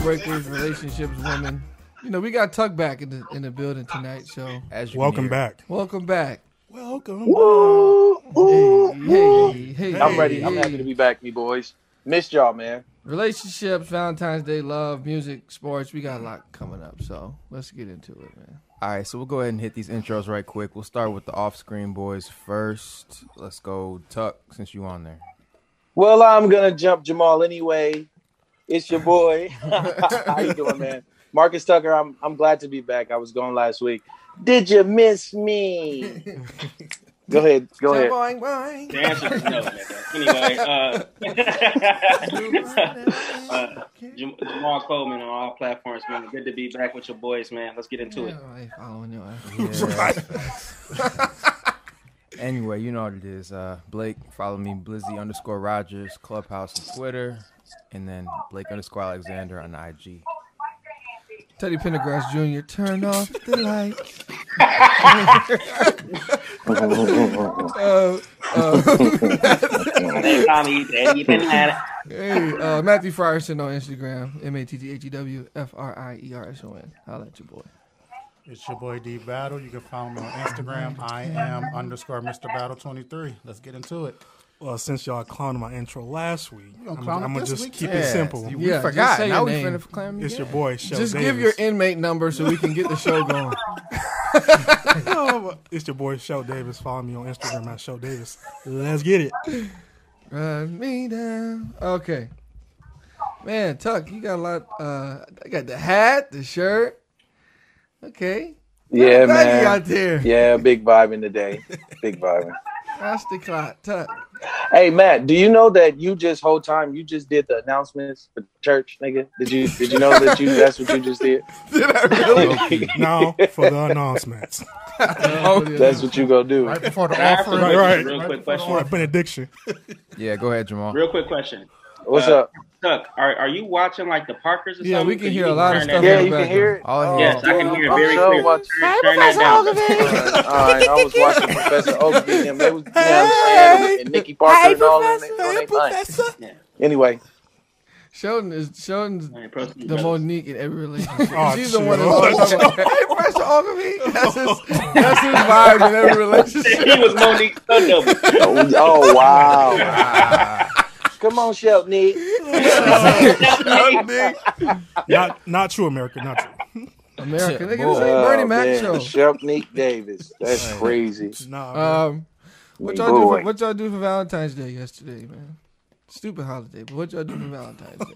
Breakers, relationships, women. You know, we got Tuck back in the building tonight. So, welcome back. Welcome back. Welcome. Hey. I'm ready. I'm happy to be back, me boys. Missed y'all, man. Relationships, Valentine's Day, love, music, sports. We got a lot coming up. So let's get into it, man. All right, so we'll go ahead and hit these intros right quick. We'll start with the off-screen boys first. Let's go, Tuck, since you on there. Well, I'm gonna jump Jamal anyway. It's your boy. How you doing, man? Marcus Tucker, I'm glad to be back. I was gone last week. Did you miss me? Go ahead. Boing, boing. The answer is no, nigga. Anyway, Jamal Coleman on all platforms, man. Good to be back with your boys, man. Let's get into it. I ain't following your Anyway, you know what it is. Blake, follow me, Blizzy_Rogers, Clubhouse and Twitter. And then Blake_Alexander on IG. Teddy Pendergrass Jr., turn off the lights. Matthew Frierson on Instagram, MattheWFrierson. Holla at your boy. It's your boy D Battle. You can follow me on Instagram. I am _Mr. Battle 23. Let's get into it. Well, since y'all clowned my intro last week, I'm gonna just keep it simple. We forgot. Now we finna claim it's your boy, Show Just Davis. give your inmate number so we can get the show going. It's your boy, Show Davis. Follow me on Instagram at Show Davis. Let's get it. Run me down. Okay. Man, Tuck, you got a lot. I got the hat, the shirt. Okay. Yeah, man. You out there. Yeah, big vibing today. Big vibing. That's the clock, Tuck. Hey, Matt, do you know that you just did the announcements for church, nigga? Did you know that's what you just did? Did I really? No, for the announcements. That's what you gonna do. Right before the offering. Right. Real quick question. Right, benediction. Yeah, go ahead, Jamal. Real quick question. What's up? Tuck, are you watching like the Parkers or something? Yeah, we can hear a lot of stuff. Yeah, you can hear it. Yes, I can hear it very clearly. Turn that down. All right, I was watching Professor Ogilvy and they was, you know what I'm saying, and Nikki Parker and all that. Yeah. Anyway. Sheldon's the Monique in every relationship. Oh, she's the one that's talking about, hey, Professor Ogilvy. That's his vibe in every relationship. He was Monique's son. Oh, wow. Come on, Sheldon. Not true, America. Not true. America. They can say Bernie Mac show. Sheldon Davis. That's crazy. What y'all do for Valentine's Day yesterday, man? Stupid holiday, but what y'all do for Valentine's Day?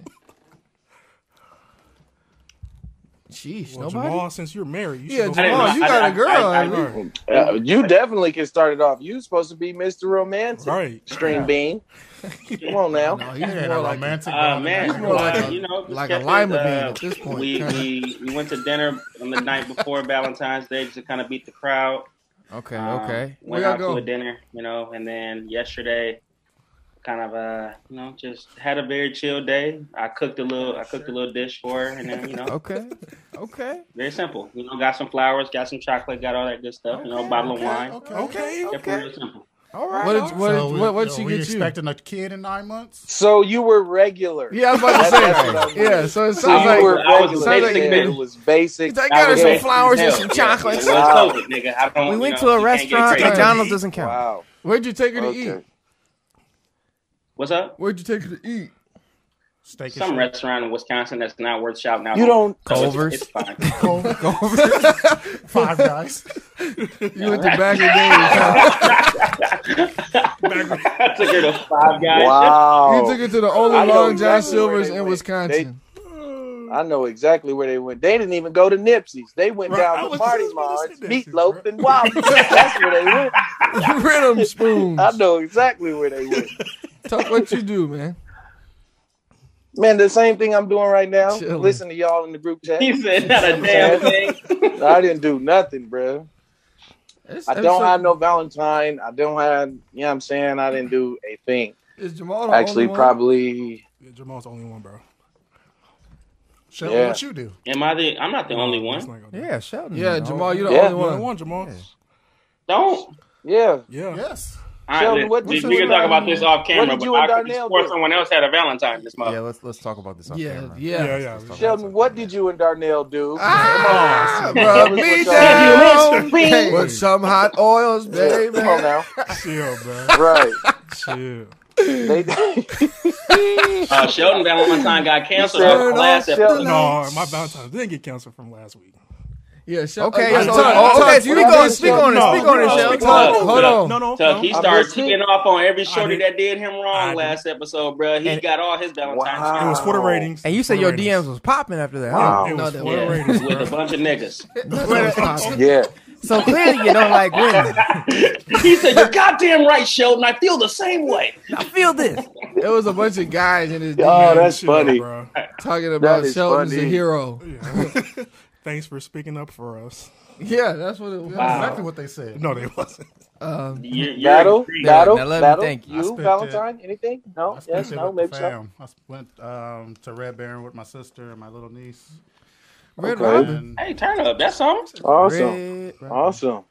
Sheesh, well, nobody? Jamal, since you're married, Jamal, you got a girl. You definitely can start it off. You're supposed to be Mr. Romantic. Right. String bean. Come on now. No, he's more like romantic. He's more like a lima bean at this point. We went to dinner on the night before Valentine's Day just to kind of beat the crowd. Okay. Went out to a dinner, and then yesterday, kind of just had a very chill day. I cooked a little dish for her, and then Okay. Very simple. Got some flowers, got some chocolate, got all that good stuff. A bottle of wine. Okay. Very simple. All right. What she get you? Expecting a kid in 9 months? So you were regular. Yeah, I was about to say. Yeah, so it sounds like you were regular. It was basic. I got her some flowers and some chocolates. We went to a restaurant. McDonald's doesn't count. Wow. Where'd you take her to eat? What's up? Where'd you take her to eat? Some restaurant in Wisconsin that's not worth shouting out. You don't. Culver's. It's fine. Culver's. Five Guys. You went to Back in I took her to Five Guys. Wow. You took it to the only I know Long John exactly where Silver's they in went. Wisconsin. I know exactly where they went. They didn't even go to Nipsey's. They went down to Marty Mar's, Meatloaf, and Wobble. That's where they went. Rhythm spoons. I know exactly where they went. Talk what you do, man. Man, the same thing I'm doing right now. Chilling. Listen to y'all in the group chat. He said not a damn thing. I didn't do nothing, bro. I don't have no Valentine. I don't have, you know what I'm saying? I didn't do a thing. Is Jamal the Actually, only one? probably. Yeah, Jamal's the only one, bro. Sheldon, Yeah. what you do? I'm not the only one. Yeah, Sheldon. Yeah, Jamal, you're the Yeah. only You're the one. one, Jamal. Don't. Yeah. Yeah. Yes. All Sheldon, right, what we did can you talk and about this off camera, did but you and I could Darnell swore do? someone else had a Valentine this month. Yeah, let's talk about this off camera. Yeah. Yeah. Sheldon, what did you and Darnell do? Rub me Did you down miss me? with some hot oils, baby. Come on now. Chill, bro. Right. Chill. They Sheldon Valentine got canceled Turn off the off last Sheldon. episode. No, my Valentine's didn't get canceled from last week. Yeah, Okay, yeah, so, Tug, okay, Tug, speak you on gotta it, speak on it, speak on it, Sheldon. Hold on. No. So he I started missed it. ticking off on every shorty did. that did him wrong last episode, bro. He And- got all his Valentine's Wow. It was for the ratings. And you said For your the ratings. DMs was popping after that, Wow. huh? It was No, for they the with ratings, a bro. bunch of niggas. Yeah. So clearly you don't like women. He said, "You're goddamn right, Sheldon. I feel the same way." I feel this. It was a bunch of guys in his Oh, DM that's Chill, funny. bro. talking about is Sheldon's a funny. hero. Yeah. Thanks for speaking up for us. Yeah, that's what it was. Wow. what they said. No, they wasn't. You're Battle? agreeing. Battle? Now let me Battle? thank you. I You, spent Valentine? Anything? No? I spent Yes? it No? with Maybe the so? fam. I went to Red Baron with my sister and my little niece. Red Okay. Robin. And Hey, turn up. That's something. Awesome. Red, Awesome.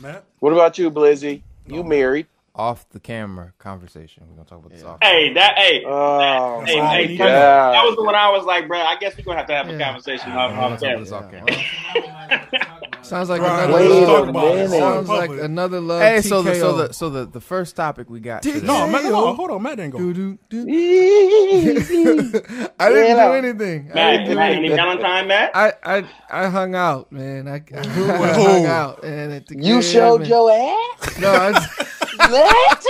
Matt, What about you, Blizzy? You married? off the camera conversation. We're gonna talk about this off. Hey, Oh, Hey, all hey, we need. turn up. God. That was the one I was like, bro. I guess we're gonna have to have a Yeah. conversation We're off gonna talk about camera. this off camera. Sounds like Right. another Wait love. a minute. Sounds like Public. another love. Hey, TKO. so the first topic we got. Did today- no, Matt, Yo. no, hold on, Matt didn't go. Doo-doo-doo. Matt. I didn't Yeah. do anything. I Matt, didn't do any anything. Valentine, Matt? I hung out, man. I hung out, and at the You crib showed and- your ass? No, I What?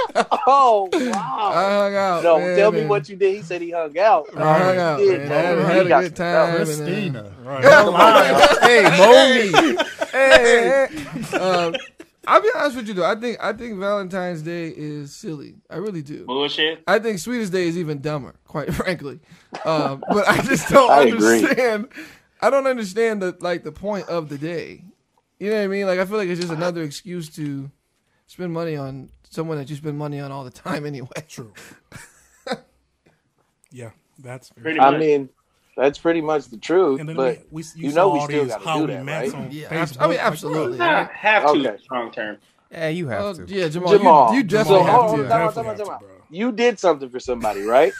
Oh, wow. hung out. No, man, tell me and what you did. He said he hung out. I hung out, He did, man. bro. I He had a got good some time. fellas. and, Christina. Right. Hey, Moni. Hey. I'll be honest with you though. I think Valentine's Day is silly. I really do. Bullshit. I think Sweetest Day is even dumber, quite frankly. But I just don't I agree. understand. I don't understand the point of the day. You know what I mean? Like I feel like it's just another excuse to spend money on someone that you spend money on all the time anyway. True. Yeah, that's very Pretty I much. mean, that's pretty much the truth. And then But you you saw know we all still these got to do Halloween that, Mets right? on Yeah, Facebook. I mean, Like, absolutely. Nah, have to Okay. is a strong term. Yeah, you have to. Yeah, Jamal, Jamal, you definitely so, have hold to. on, Definitely time have out. to, bro. You did something for somebody, right?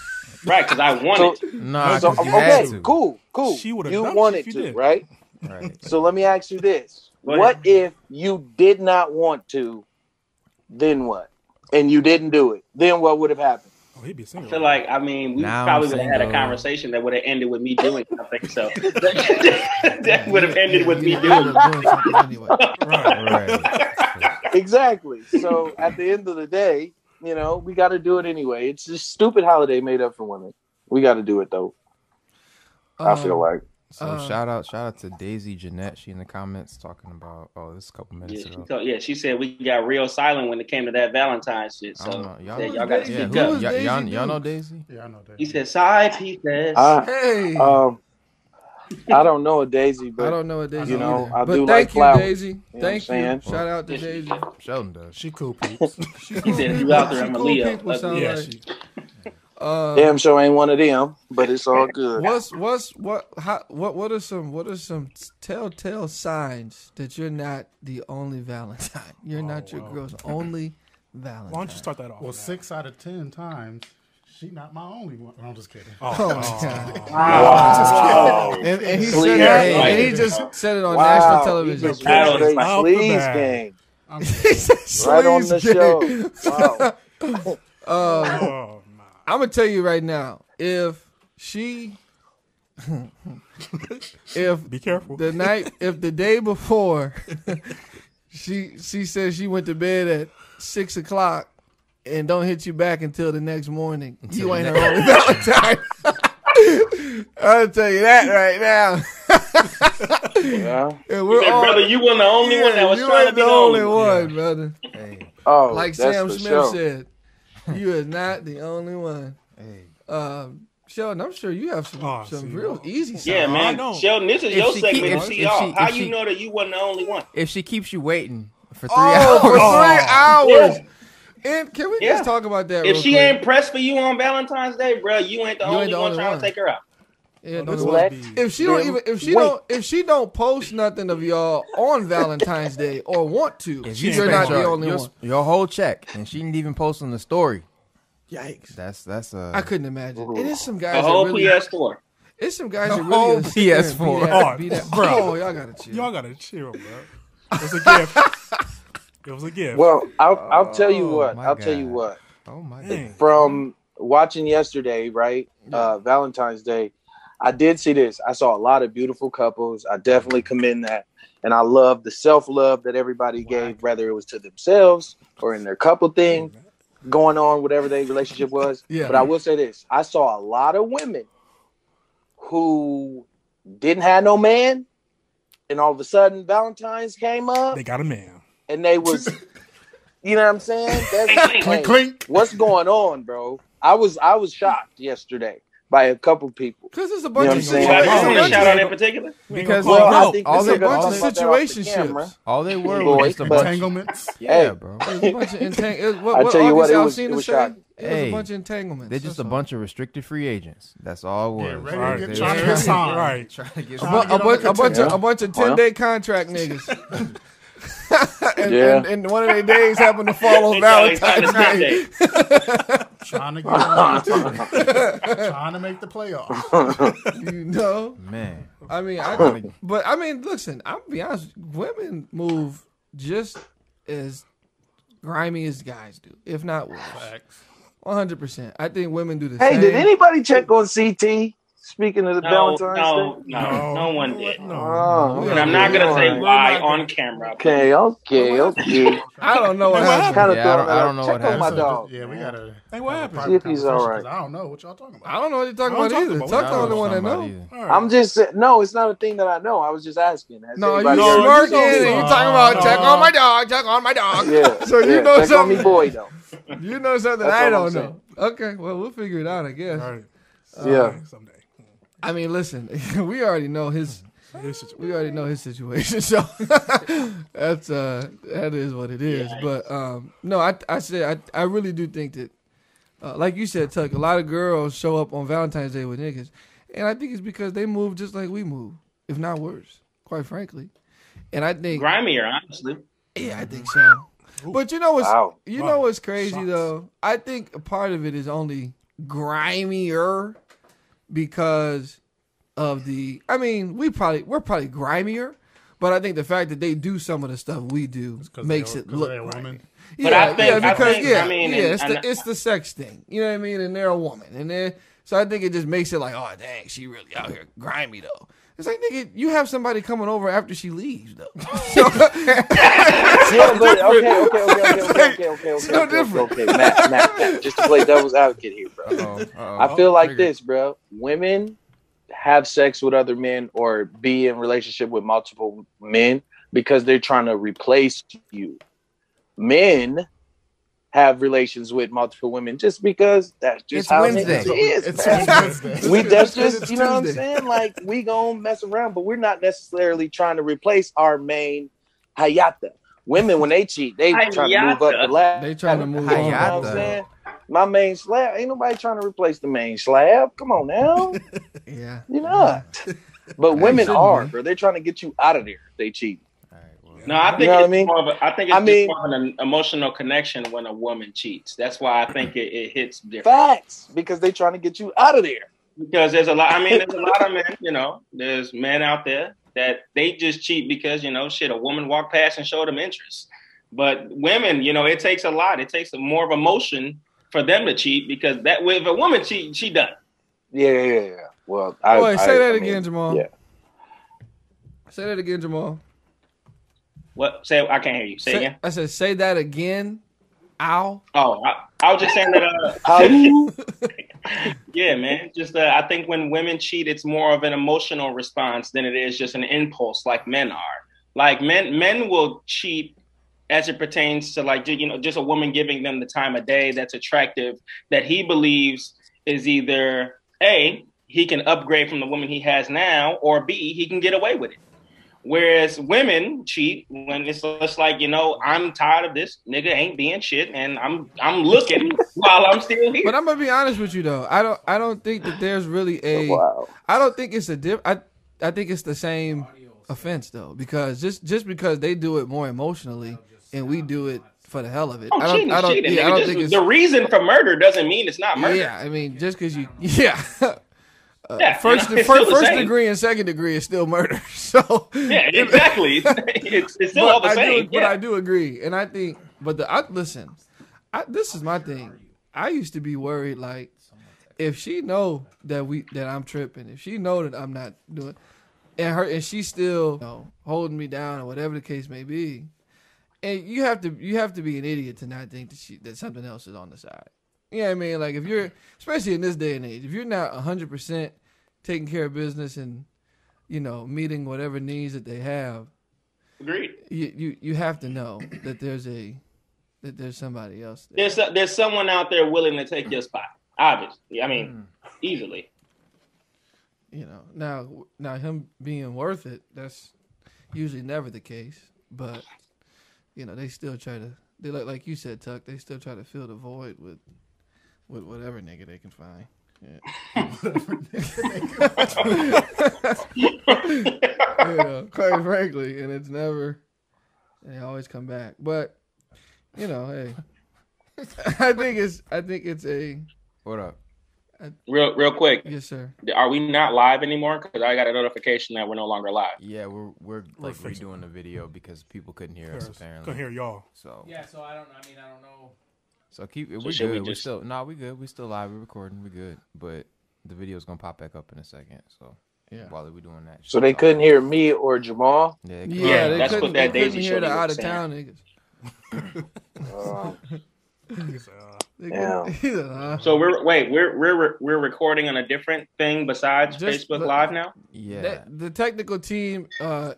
Right, because I wanted to. Nah, So, 'cause you had okay, to. cool. She would've You done it wanted if you to, did. right? Right. So let me ask you this. Go What ahead. if you did not want to, then what? And you didn't do it. Then what would have happened? Oh, he'd be I single. feel like, I mean, we Now probably I'm would have had a single. conversation that would have ended with me doing something. So that would have ended with me You doing ended up doing something anyway. Right. Exactly. So at the end of the day, you know, we got to do it anyway. It's a stupid holiday made up for women. We got to do it though. I feel like. So shout out to Daisy Jeanette. She in the comments talking about this is a couple minutes ago. she said we got real silent when it came to that Valentine's shit. I don't So know. y'all got to Daisy? speak Who up. was Daisy Y'all dude? know Daisy? Yeah, I know that. He said side pieces. Hey, I don't know a Daisy, but I don't know what Daisy. you know, either. I but do thank like you, flowers. Daisy. You know what Thank I'm you. saying? Shout out to Yes, Daisy. Sheldon does. She cool peeps. He said you out there, I'm a Cool Leo. people sound yeah, like. she. Damn sure ain't one of them, but it's all good. What are some telltale signs that you're not the only Valentine? You're not your girl's only Valentine. Why don't you start that off? Well, Matt? 6 out of 10 times, she not my only one. No, I'm just kidding. Oh my God. Wow. And he Sleaze said that, game. and he just said it on Wow. national He television. just Battle went straight off the sleaze bat. game. He said Right on the sleaze show. game. Wow. Oh, nah. I'm gonna tell you right now, if be careful. If the day before she says she went to bed at 6 o'clock and don't hit you back until the next morning, you ain't her only Valentine. I'll tell you that right now. Yeah. Brother, you weren't the only one that was trying to be the only one, brother. Hey. Oh, like Sam Smith said, you are not the only one. Hey. Sheldon, I'm sure you have some real easy stuff. Yeah, man. Sheldon, this is your segment to see y'all. How you know that you wasn't the only one? If she keeps you waiting for 3 hours. For 3 hours. Yeah. And can we just talk about that? If she ain't pressed for you on Valentine's Day, bro, you ain't the only one trying to take her out. Yeah, if she don't post nothing of y'all on Valentine's Day or want to, you're not the only one. Your whole check, and she didn't even post on the story. Yikes! That's I couldn't imagine. It is some guys. The whole PS4. It's some guys that really PS4. Oh, y'all gotta chill. Y'all gotta chill, bro. It was a gift. It was a gift. Well, I'll tell you what. Tell you what. Oh my God. From watching yesterday, right? Valentine's Day, I did see this. I saw a lot of beautiful couples. I definitely commend that. And I love the self-love that everybody gave, whether it was to themselves or in their couple thing going on, whatever their relationship was. Yeah. But I will say this. I saw a lot of women who didn't have no man, and all of a sudden Valentine's came up. They got a man. And they was, you know what I'm saying? That's, clink, clink. What's going on, bro? I was shocked yesterday by a couple people. Because there's a bunch of shout out in particular. Because all there's a bunch of situationships. All they were was just a bunch entanglements. Yeah, bro. There's a bunch of entanglements. I tell you what, it was shocking. There's a bunch of entanglements. They're just a bunch of restricted free agents. That's all it was. Trying to get signed. Right. Trying to get a bunch of 10-day contract niggas. and one of their days happened to fall on Valentine's Day. Trying to get on trying to make the playoffs. You know, man. I mean, listen. I'll be honest. Women move just as grimy as guys do, if not worse. 100%. I think women do the same. Hey, did anybody check on CT? Speaking of the Valentine's Day? No one did. No. And I'm not going to say why on camera. Okay. I don't know what happened. I don't know what happened. Check on my dog. Yeah, we got to. Hey, what happened? See if he's all right. I don't know what y'all talking about. I don't know what you're talking about either. Tuck's the only one that knows. I'm just saying, no, it's not a thing that I know. I was just asking. No, you smirking and you talking about check on my dog. Yeah. So you know check something. on me, boy, though. You know something I don't know. Okay, well, we'll figure it out, I guess. All right. Yeah. Someday. I mean, listen, we already know his situation, so that is what it is. But no, I really do think that, like you said, Tuck, a lot of girls show up on Valentine's Day with niggas, and I think it's because they move just like we move, if not worse, quite frankly. And I think grimier, honestly. Yeah, I think so. But you know what's crazy though? I think a part of it is only grimier because of we're probably grimier, but I think the fact that they do some of the stuff we do makes it look grimy. It's the sex thing. You know what I mean? And they're a woman, so I think it just makes it like, oh dang, she really out here grimy though. It's like, nigga, you have somebody coming over after she leaves though. Okay, Matt, just to play devil's advocate here, bro. I feel like this, bro. Women have sex with other men or be in relationship with multiple men because they're trying to replace you. Men have relations with multiple women just because that's just how it is. That's just, you know what I'm saying? Like, we gonna mess around, but we're not necessarily trying to replace our main hayata. Women, when they cheat, they trying to move up the ladder. They trying to move on. You know what I'm saying? My main slab. Ain't nobody trying to replace the main slab. Come on now. Yeah. You're not. But women are, bro. They're trying to get you out of there if they cheat. No, I think it's more of an emotional connection when a woman cheats. That's why I think it hits different. Facts, because they're trying to get you out of there. Because there's a lot of men, there's men out there that they just cheat because, a woman walked past and showed them interest. But women, it takes a lot. It takes more of emotion for them to cheat because that way, if a woman cheats, she done. Yeah. Well, say that again, Jamal. Yeah. Say that again, Jamal. What? Say I can't hear you. Say again. I said, say that again. Ow. Oh, I was just saying that. Yeah, man. Just I think when women cheat, it's more of an emotional response than it is just an impulse, like men are. Like men will cheat as it pertains to like just a woman giving them the time of day that's attractive that he believes is either A, he can upgrade from the woman he has now, or B, he can get away with it. Whereas women cheat when it's just like, I'm tired of this nigga ain't being shit and I'm looking while I'm still here. But I'm gonna be honest with you though. I don't think that there's really I don't think it's I think it's the same offense though, because just because they do it more emotionally and we do it for the hell of it. Cheating. The reason for murder doesn't mean it's not murder. Yeah, I mean just because first degree and second degree is still murder. So yeah, exactly. It's still all the same. But I do agree, and I think. Listen, this is my thing. I used to be worried, like, if she know that I'm tripping, if she know that I'm not doing, and she's still holding me down or whatever the case may be, and you have to be an idiot to not think that something else is on the side. You know what I mean? Like if you're, especially in this day and age, if you're not 100% taking care of business and, meeting whatever needs that they have. Agreed. You have to know that there's somebody else there. There's someone out there willing to take your spot. Obviously. I mean, easily. Now him being worth it, that's usually never the case. But, they still try to, like you said, Tuck, they still try to fill the void with whatever nigga they can find. Yeah. Quite frankly, and it's never. They always come back, but hey, I think it's a. What up? Real quick. Yes, sir. Are we not live anymore? Because I got a notification that we're no longer live. Yeah, we're like redoing the video because people couldn't hear us apparently. Couldn't hear y'all. So yeah, so I don't know. So we're good. We good. We still live. We're recording. We're good. But the video's gonna pop back up in a second. So yeah, while we're doing that. So they couldn't hear me or Jamal. Yeah, that's what that Daisy couldn't show hear the was out of saying. town niggas. So we're recording on a different thing besides Facebook Live now. Yeah, the technical team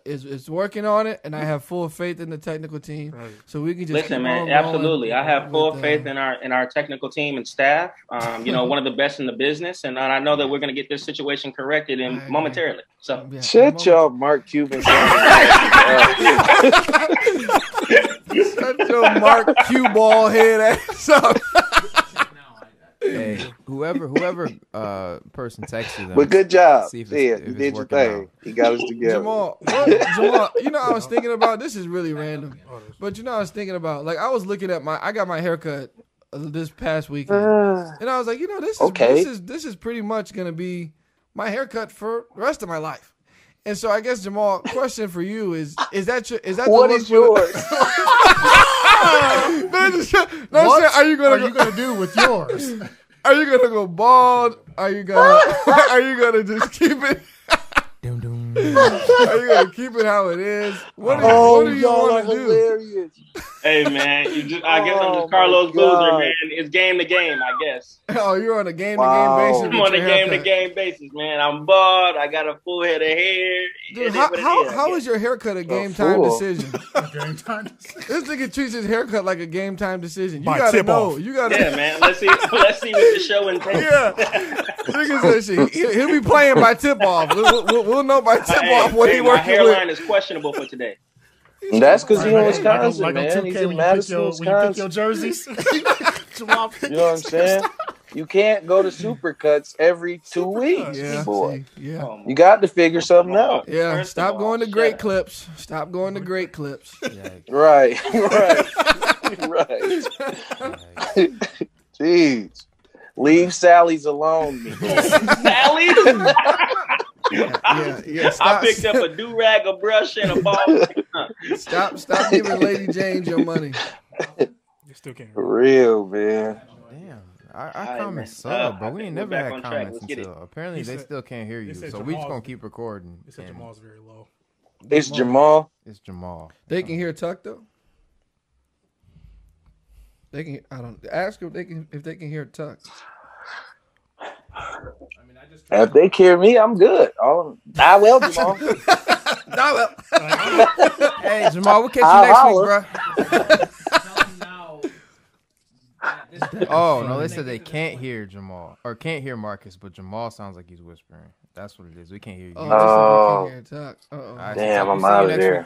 is working on it, and I have full faith in the technical team. Right. So we can just listen, man. Absolutely, I have full faith in our technical team and staff. One of the best in the business, and I know that we're going to get this situation corrected momentarily. So shut your Mark Cuban. Shut your Mark Q ball head ass up. Hey, whoever person texted them. But good job. See if you did your thing. out. He got us together. Jamal, I was thinking about, this is really random, but I was thinking about, like, I was looking at I got my haircut this past weekend, and I was like, this is pretty much gonna be my haircut for the rest of my life. And so I guess, Jamal, question for you is that what is yours? What are you gonna do with yours? Are you gonna go bald? Are you gonna just keep it? Are you gonna keep it how it is? What do you want to do? Hilarious. Hey man, I guess I'm just Carlos Boozer, man. It's game to game, I guess. Oh, you're on a game to game basis. I'm on a game to game basis, man. I'm bald. I got a full head of hair. Dude, how is your haircut a game time decision? Game time decision. This nigga treats his haircut like a game time decision. You By gotta know. tip-off. You gotta. Yeah, man. Let's see what the show entails. Yeah, nigga said he'll be playing by tip off. We'll know by tip off what he working with. My hairline is questionable for today. That's because he's in Wisconsin, man. He's in Madison, Wisconsin. When you pick your Wisconsin. jerseys. You know what I'm saying? You can't go to Supercuts every 2 weeks, boy. You got to figure something out. Yeah, stop going to Great Clips. Stop going to Great Clips. Right. Jeez. Leave Sally's alone. Sally? Yeah. I picked up a do-rag, a brush, and a ball. Stop giving Lady Jane your money. You still can't. For real, man. Damn. Our comments suck, bro. We ain't never had comments until apparently they still can't hear you. So we just gonna keep recording. They said Jamal's very low. It's Jamal. It's Jamal. They can hear Tuck though. They can. I don't ask if they can hear Tuck. If they hear me, I'm good. Oh, I will, Jamal. Hey, Jamal, we'll catch you next week, bro. Oh, no, they said they can't hear Jamal. Or can't hear Marcus, but Jamal sounds like he's whispering. That's what it is. We can't hear you. Oh, can't hear Tuck. Right, damn, I'm out of there.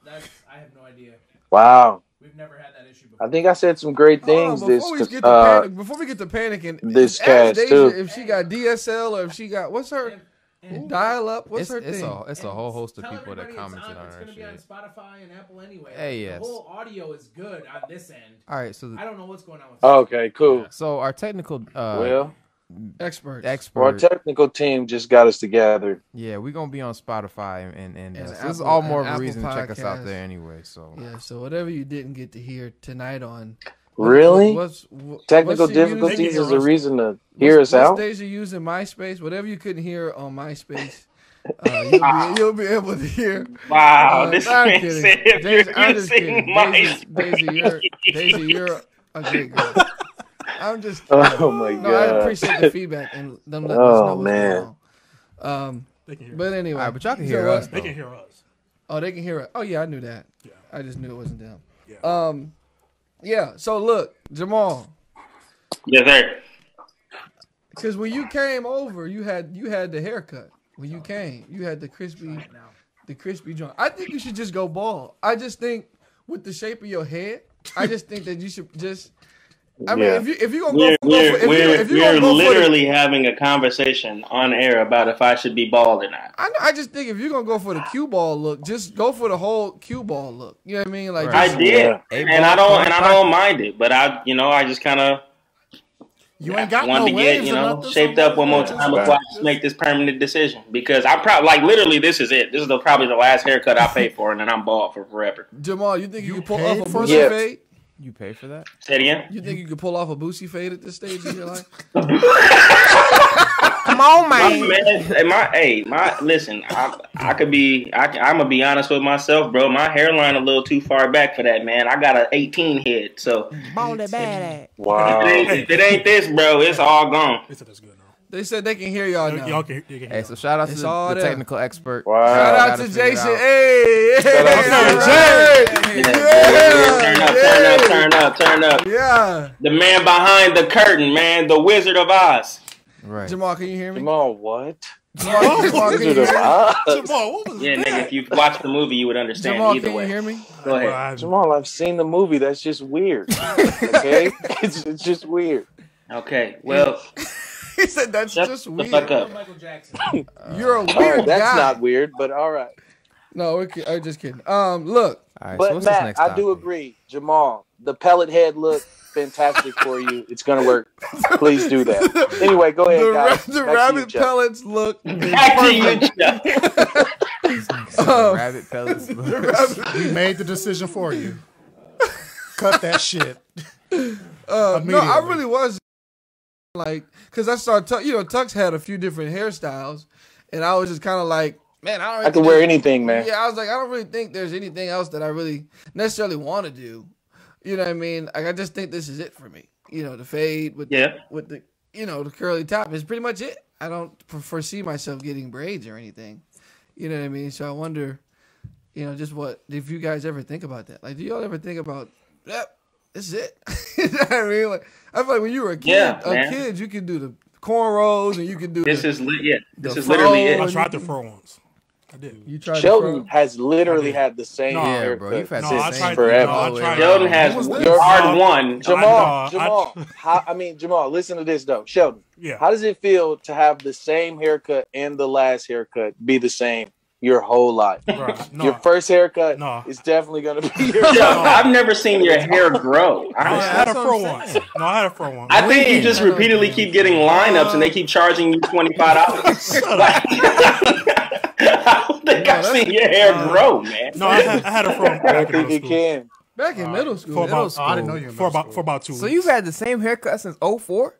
I have no idea. Wow. We've never had that issue before. I think I said some great things before we get to panicking, this cast too. If she got DSL or if she got what's her dial up, what's her thing? It's a whole host of people that commented on her shit. It's gonna be on Spotify and Apple anyway. Hey, yes. The whole audio is good on this end. All right, so I don't know what's going on with okay, cool. Yeah. So our technical expert. Our technical team just got us together. Yeah, we're gonna be on Spotify and this is all more of a reason to check us out there anyway. So yeah, so whatever you didn't get to hear tonight on really technical difficulties is a reason to hear us out. What days you're using MySpace, whatever you couldn't hear on MySpace. You'll be able to hear. Wow, this man said if I'm just kidding. Daisy, you're a great girl. I'm just kidding. Oh my god! I appreciate the feedback and them letting us know what's going on. They can hear but anyway, all right, but y'all can hear us. They can hear us. Oh, they can hear us. Oh yeah, I knew that. Yeah. I just knew it wasn't them. Yeah. Yeah. So look, Jamal. Yes, sir. Because when you came over, you had the haircut. When you came, you had the crispy joint. I think you should just go bald. I just think with the shape of your head, I just think that you should just. I mean, if you're gonna we're literally having a conversation on air about if I should be bald or not. I just think if you're gonna go for the cue ball look, just go for the whole cue ball look. You know what I mean? Like I did, and I don't mind it, but I just kind of. You ain't got wanted no to get, shaped up one more time before I just make this permanent decision. Because I'm probably, literally, this is it. This is probably the last haircut I pay for, and then I'm bald for forever. Jamal, you think you can pull off a Boosie fade? You pay for that? Say it again? You think you could pull off a Boosie fade at this stage in your life? Come on, man. Listen, I'm gonna be honest with myself, bro. My hairline a little too far back for that, man. I got an 18 head, so. Wow. If it ain't this, bro, it's all gone. They said they can hear y'all now. Y'all can hear hey, so shout out to the technical expert. Wow. Shout out to Jason. Hey, shout out to Jay. Turn up. Yeah. The man behind the curtain, man. The Wizard of Oz. Right. Jamal, can you hear me? Jamal, what? Jamal, can you hear me? Jamal, what was yeah, that? nigga, if you watch the movie, you would understand Jamal, either can way. You hear me? Go ahead. Jamal, I've seen the movie. That's just weird. Okay? It's just weird. Okay, well... He said that's just weird. Michael Jackson. You're a weird guy. That's not weird, but all right. No, I'm just kidding. Look. Right, but so Matt, I do agree. Jamal, the pellet head look, fantastic for you. It's going to work. Please do that. Anyway, go ahead, guys. The rabbit pellets look. Back to you, rabbit pellets look. We made the decision for you. Cut that shit. No, I really was. Because I saw Tux had a few different hairstyles, and I was just kind of like, man, I can wear anything, man. Yeah, I was like, I don't really think there's anything else that I really necessarily want to do. You know what I mean? Like, I just think this is it for me. The fade with the the curly top is pretty much it. I don't foresee myself getting braids or anything. You know what I mean? So I wonder, just if you guys ever think about that? Like, do y'all ever think about, yep, this is it? You know what I mean? Like, I feel like when you were a kid, you could do the cornrows and you could do This is literally it. I tried the fro once. I did. You tried Sheldon has literally had the same haircut bro. You've had since forever. Sheldon has hard one. Jamal, listen to this though. Sheldon, how does it feel to have the same haircut and the last haircut be the same your whole life? Right. Your first haircut is definitely going to be your I've never seen your hair grow. I had a fro once. No, I had a fro once. I think you just repeatedly keep getting lineups and they keep charging you $25. I don't think I've seen your hair grow, man. No, I had a fro. I think you can. Back in middle school. I didn't know you were for about 2 weeks. So you've had the same haircut since 04?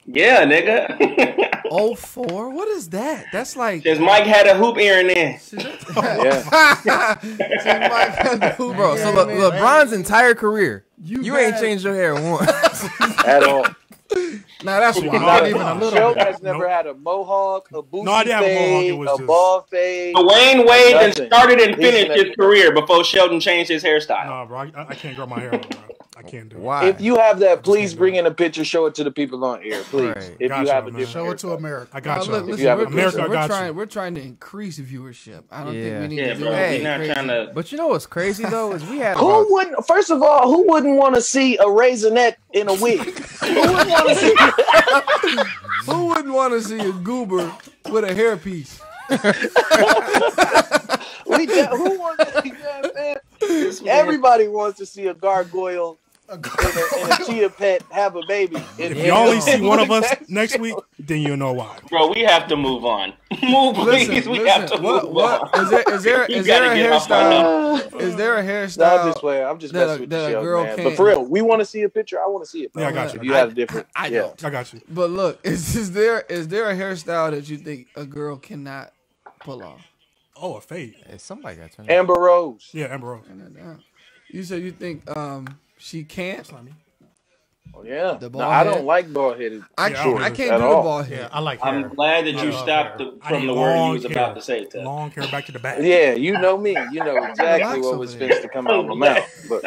Yeah, nigga. 04? What is that? That's like. Because Mike had a hoop earring in. Yeah. Bro, so LeBron's entire career, you ain't changed your hair once. At all. Nah, that's Not not even a little Show bit. has never had a mohawk, a boosie I didn't have a mohawk. It was a just... bald fade. Dwayne Wade then Nothing. started and finished his career before Sheldon changed his hairstyle. Nah, bro, I can't grow my hair out, bro. I can't do it. Why? If you have that, please bring in a picture. Show it to the people on air, please. Right. If Gotcha, you have a man. different Show it to hairstyle. America. I got you. Look, you have listen, America, I got you. we're trying to increase viewership. I don't Yeah. think we need Yeah, to do bro. anything We're not crazy. trying to. But you know what's crazy though is we had Who wouldn't? First of all, who wouldn't want to see a raisinette in a wig? Who wouldn't want to see? Who wouldn't want to see a goober with a hairpiece? Who wants to see that, man? Everybody wants to see a gargoyle and a chia pet have a baby. If you only see one of us next week, then you'll know why. Bro, we have to move on. Please. We have to move on. Is there a hairstyle? Is there a hairstyle? No, I'm just playing. I'm just messing with the show, man. But for real, we want to see a picture. I want to see it. Bro. Yeah, I got you. If you have a different. I yeah. don't. I got you. But look, is there a hairstyle that you think a girl cannot pull off? Oh, a fade. Hey, somebody got turned. Amber Rose. Yeah, Amber Rose. You said you think she can't? Oh, yeah. The No, bald I head? don't like bald headed. I can't at do the all. bald head. Yeah, I like hair. I'm glad that you stopped from the word you was about to say, Ted. Long hair back to the back. Yeah, you know me. You know exactly what was supposed to come out of my mouth. But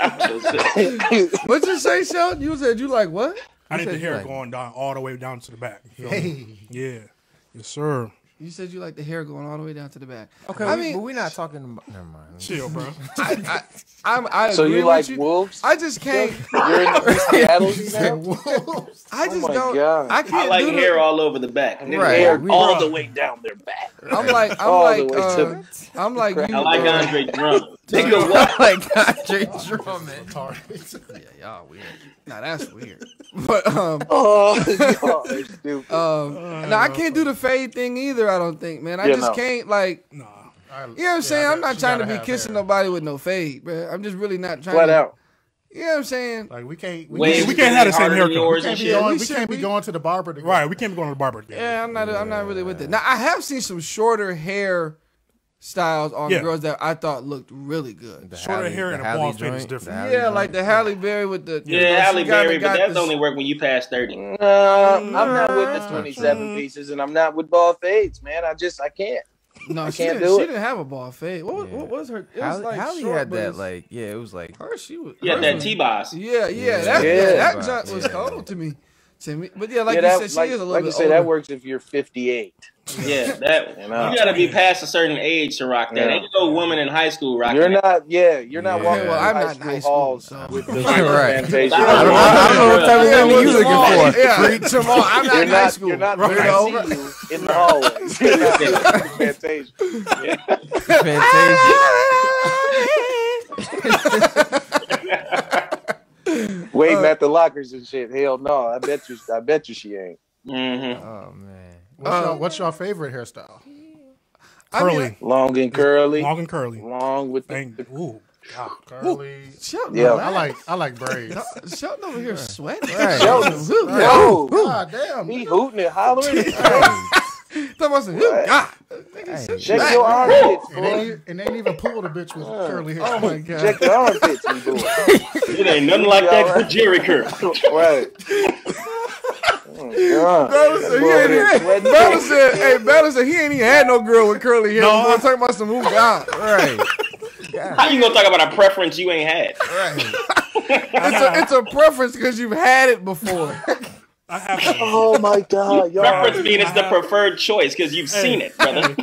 What'd you say, Sheldon? You said you like what? I need the said you hair like- going down all the way down to the back. You feel me? Yeah. Yes, sir. You said you like the hair going all the way down to the back. Okay, I but mean, we're not talking about. Never mind. Chill, bro. I so agree you like with you. wolves? I just can't. You're in the Seattle now? I just my don't. God. I can't I like do the- hair all over the back. Right. Hair We- all the way down their back. I'm like All the way to I'm like you. I like Andre Drummond. Nigga, what? Like Andre Drummond. Yeah, y'all weird. Nah, that's weird. But Oh, y'all are stupid. no, I can't do the fade thing either. I don't think, man. I Yeah, just no. can't like. Nah. You know what I'm saying? I'm not trying to be kissing nobody with no fade, bro. I'm just really not trying. Flat to, out. You know what I'm saying? Like we can't. Waves we can't have the same harder than haircut. yours and shit. we We should can't be be- going to the barber together. Right, we can't be going to the barber again. Yeah, I'm not really with it. Now I have seen some shorter hair styles on Yeah. girls that I thought looked really good. Shorter hair and a Halle bald fade is joint, different. the Halle Yeah, like joint. the Halle Berry with the Yeah, Halle she kinda Berry, but got that this- only work when you pass 30. I'm not with the 27 pieces, and I'm not with bald fades, man. I can't. No, she can't didn't, do she it. didn't have a ball fade. What was her? It was like Halle short, had but that it's- like it was like her. She was. Yeah, hers that was- T-Boss. Yeah, Yeah. that Yeah. junk was Yeah. cold to me. But yeah, like Yeah, you that, said, she like, is a little like bit you say, older. that works if you're 58. Yeah, that You know. you gotta be past a certain age to rock that. Yeah. Ain't no woman in high school rocking You're that. not. Yeah, you're not Yeah. walking Well, through I'm high not in school high school, halls so- with the Right. Fantasia. I don't know what type of Yeah, women you looking Jamal, for. Yeah, Jamal, I'm not You're in high not. school. You're not. Right. I see you in the hallways. You're not Fantasia. Waiting at the lockers and shit. Hell no. I bet you she ain't. Mm-hmm. Oh man. What's your favorite hairstyle? Curly. Long and curly. Long and curly. Long with the. Bang. Ooh. God. Curly. Sheldon, Yeah. I like braids. Sheldon over here sweating. Right. Sheldon. Who? No. God damn. He hooting and hollering. Talking about some, God. Hey. Check your armpits, It boy. ain't even pulled a bitch with curly hair. Oh my God. Check your armpits, you boy. It ain't nothing like that for Jerry Curl. Right. Oh, Bella said, Bella said he ain't even had no girl with curly hair. No. We're talking about some who God. Right. How you gonna talk about a preference you ain't had? It's a preference because you've had it before. I have Oh my God, y'all. Preference being it's the preferred choice because you've seen it, brother.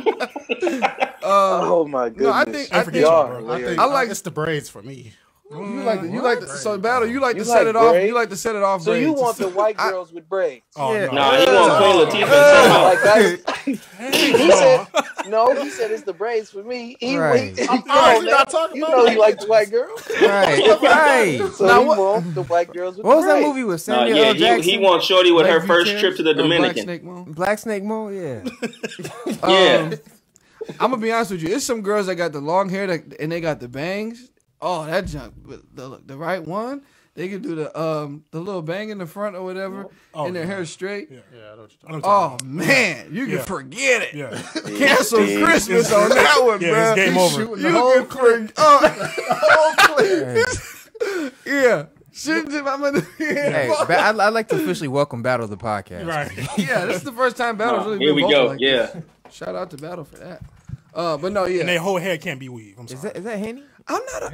Oh my goodness. No, I think y'all. bro. I think I like- it's the braids for me. you like the, so Battle. You like You to set like it off. braids? You like to set it off. So you braids. want the white girls with braids? Oh, Yeah. no. Nah, he want Queen Latifah. Like that? He said, no, he said it's the braids for me. Right. You not talking know about he likes the white girls. Right. Right. So Now he what- wants the white girls with What was that braids. movie with No, Samuel yeah, L. Jackson? he wants Shorty with her Black first View trip to the Black Dominican. Snake Moan. Black Snake Moan, yeah. Yeah. I'm gonna be honest with you. It's some girls that got the long hair and they got the bangs. Oh, that junk, the right one. They can do the little bang in the front or whatever, and their hair straight. Yeah. Oh man, you can forget it. Yeah. Cancel Christmas on that one, bro. Yeah, it's game over. You can forget. Oh, yeah. Hey, I like to officially welcome Battle to the podcast. Right. Yeah, this is the first time Battle's really Here been we vocal go. like Yeah. this. Shout out to Battle for that. But no, yeah. And their whole hair can't be weaved. I'm sorry. Is that Henny? I'm not.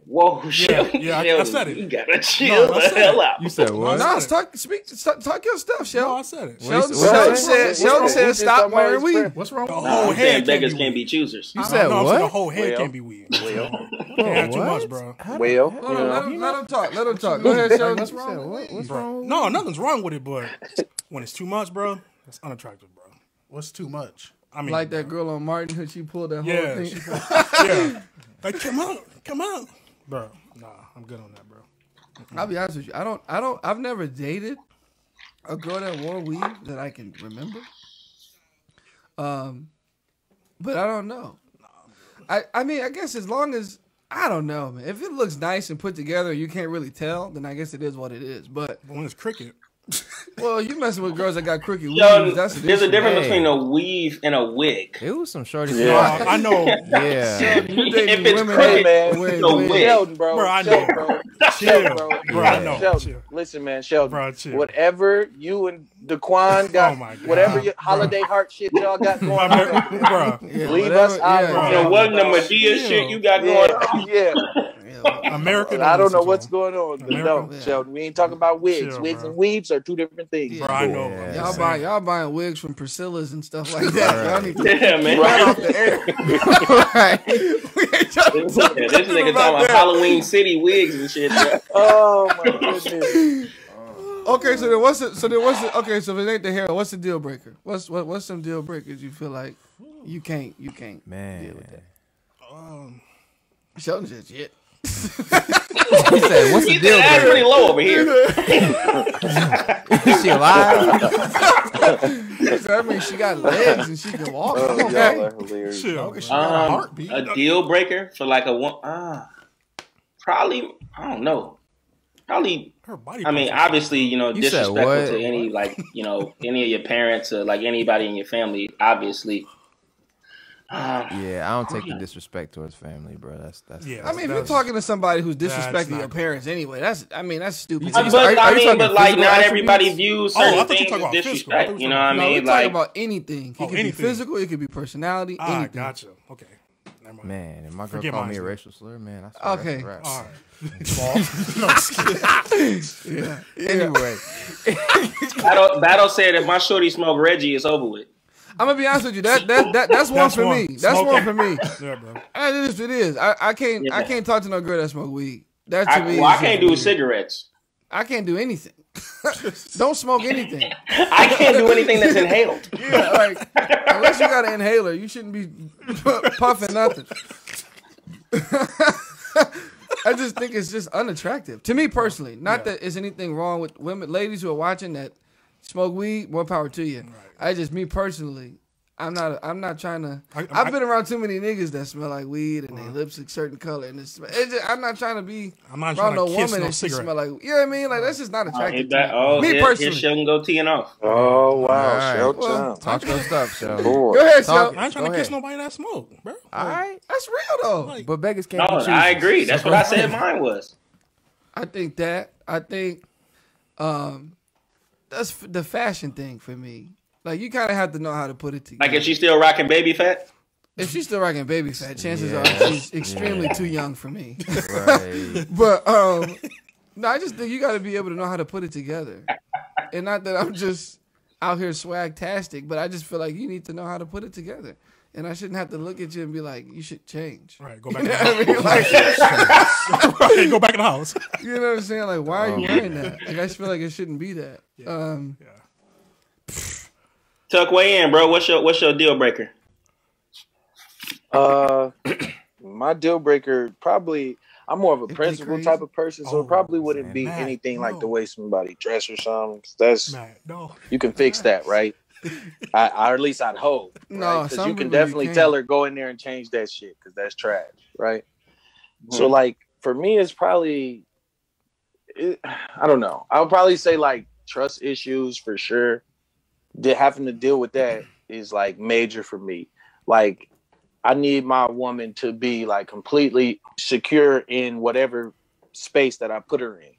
Whoa, Sheldon. Yeah, I said it. You gotta chill the hell out. You said what? No, talk your stuff, Sheldon. No, I said it. Sheldon said stop wearing weave. What's wrong? The with whole hair can't beggars be can't be weaved. choosers. You said No, I'm what? saying the whole hair can't be weaved. Can't have too much, bro. Well, Hold on, let him talk. Let him talk. Go ahead, Sheldon. What's wrong? What's wrong? No, nothing's wrong with it, but when it's too much, bro, that's unattractive, bro. What's too much? I mean, Like that girl on Martin, who she pulled that whole yeah, thing. yeah. Like, come on, bro. Nah, I'm good on that, bro. I'll be honest with you. I've never dated a girl that wore weave that I can remember. But I don't know. I mean, I guess as long as, I don't know, man. If it looks nice and put together, you can't really tell, then I guess it is what it is. But when it's cricket, well, you messing with girls that got crooked weaves. Yo, That's there's a difference Hey. between a weave and a wig. It was some shorties. Yeah. I know. Yeah. You dating If it's women crooked, that man, wear it's a wigs. wig. Sheldon, bro. Bro, I Sheldon, know. bro. Chill, Sheldon, bro. bro. I know. Sheldon, Chill. listen, man, Sheldon. Bro, chill. Whatever you and Daquan got, Oh my God. whatever your holiday heart shit y'all got going on, Bro, Yeah, leave whatever, us out. yeah, You know, wasn't the Medea shit you got going on? Yeah. America. I don't know what's going on, but no, America. Sheldon, we ain't talking about wigs. Chill, Wigs bro. and weaves are two different things. Bro, I know. Yeah. Y'all buying wigs from Priscilla's and stuff like that. Y'all need to Yeah, man. Right off the air. Right. We ain't trying to Yeah, talk this nigga talking about that. Halloween City wigs and shit. Oh my goodness. Okay, so okay, so if it ain't the hair, what's the deal breaker? What's some deal breakers you feel like you can't Man. deal with that? Sheldon said shit. He said, "What's the He deal said, that's breaker? really low over here. Is she alive?" So that means she got legs and she can walk. Oh, y'all Okay. are hilarious. Chill. She got a heartbeat. A deal breaker for like a one. Probably, I don't know. Probably, Her body. I mean, posture. obviously, you know, You said disrespectful what? to any, like, you know, any of your parents or like anybody in your family, obviously. Yeah, I don't take the disrespect towards family, bro. That's Yeah. I mean, if you're talking to somebody who's disrespecting not your parents anyway, that's stupid. But Are I you mean, talking but like, physical not attributes? everybody views Oh, I certain thought you things talking as about physical. I disrespect. thought You know what I No, mean? we're Like, talking about anything. It could be anything. physical, it could be personality, Ah, anything. gotcha. Okay. Never mind. man. If my girl Forget called mine, me a man. racial slur, man, I swear Okay. that's a wrap. All right. No, just kidding. Anyway, Battle said if my shorty smoke Reggie, it's over with. I'm gonna be honest with you. That's one for me. That's Smoke one it. for me. Yeah, bro. It is. I can't talk to no girl that smoke weed. That to me. I is can't just do weird. cigarettes. I can't do anything. Don't smoke anything. I can't do anything that's inhaled. Yeah, like unless you got an inhaler, you shouldn't be puffing nothing. I just think it's just unattractive to me personally. Not that there's anything wrong with women, ladies who are watching that smoke weed. More power to you. I just me personally. I'm not trying to. I've been around too many niggas that smell like weed and their lips a certain color and I'm not trying to be not around trying no to kiss woman no and she cigarette. smell like. You know what I mean? Like that's just not attractive. To me. Oh, Me here personally. Sheldon go teeing off. Oh wow, All right. Sheldon. Well, talk your stuff, so. Boy. Go ahead, Talk- Sheldon. I ain't trying Go to kiss ahead. nobody that smoke, bro. All right, That's real though. but beggars can't No, be choosers. I agree. That's what I said mine was. I think that's the fashion thing for me. Like you kind of have to know how to put it together. Like, if she's still rocking baby fat? If she's still rocking baby fat, chances Yeah. are she's extremely too young for me. Right. But no, I just think you got to be able to know how to put it together, and not that I'm just out here swag-tastic, but I just feel like you need to know how to put it together, and I shouldn't have to look at you and be like, you should change. Right, go back You in know the what I house. mean? Like, Right, go back in the house. you know what I'm saying? Like, why are you wearing that? Like, I just feel like it shouldn't be that. Tuck, weigh in, bro. What's your deal breaker? My deal breaker probably. I'm more of a they principle crazy. type of person, so Oh, it probably wouldn't man, be Matt, anything like the no. way somebody dress or something. That's Matt, no. you can fix that, right? or at least I'd hope. No, because some you can people you definitely can't. tell her go in there and change that shit because that's trash, right? So like for me, it's probably I don't know. I'll probably say like trust issues for sure. Having to deal with that is like major for me. Like I need my woman to be like completely secure in whatever space that I put her in.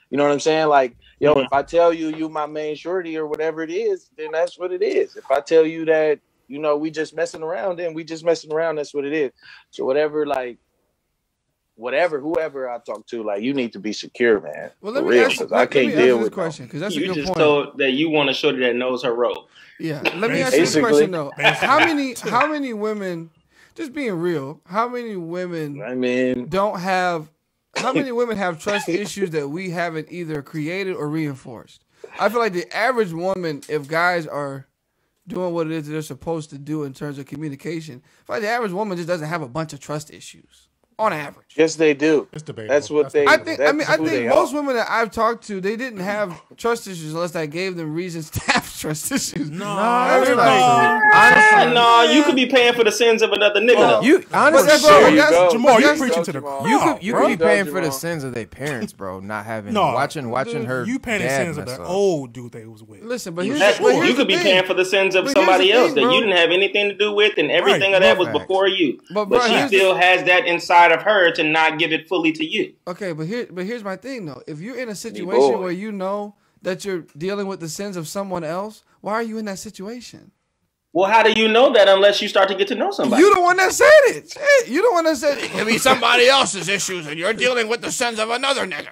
You know what I'm saying? Like, yo, if I tell you my main shorty or whatever it is, then that's what it is. If I tell you that, you know, we just messing around, then we just messing around. That's what it is. So whatever whoever I talk to, like, you need to be secure, man. Well, let for me real, ask you, I can't deal with this question because that's you a good just point. told that you want a shorty that knows her role. Yeah, let me ask you this question though: how many women? Just being real, how many women don't have? How many women have trust issues that we haven't either created or reinforced? I feel like the average woman, if guys are doing what it is that they're supposed to do in terms of communication, I feel like the average woman just doesn't have a bunch of trust issues on average. Yes, they do. It's debatable. That's what they. I think most women that I've talked to, they didn't have trust issues unless I gave them reasons to have trust issues. No, you could be paying for the sins of another nigga. You honestly, Jamal, you're preaching to the crowd. You could be paying for the sins of their parents, bro. Not having watching her. You paying the sins of the old dude they was with. Listen, but you could be paying for the sins of somebody else that you didn't have anything to do with, and everything of that was before you. But she still has that inside of her to not give it fully to you. Okay, but here's my thing though. If you're in a situation where you know that you're dealing with the sins of someone else, why are you in that situation? Well, how do you know that unless you start to get to know somebody? You the one that said it. Shit, you the one that said it could be somebody else's issues, and you're dealing with the sins of another nigga.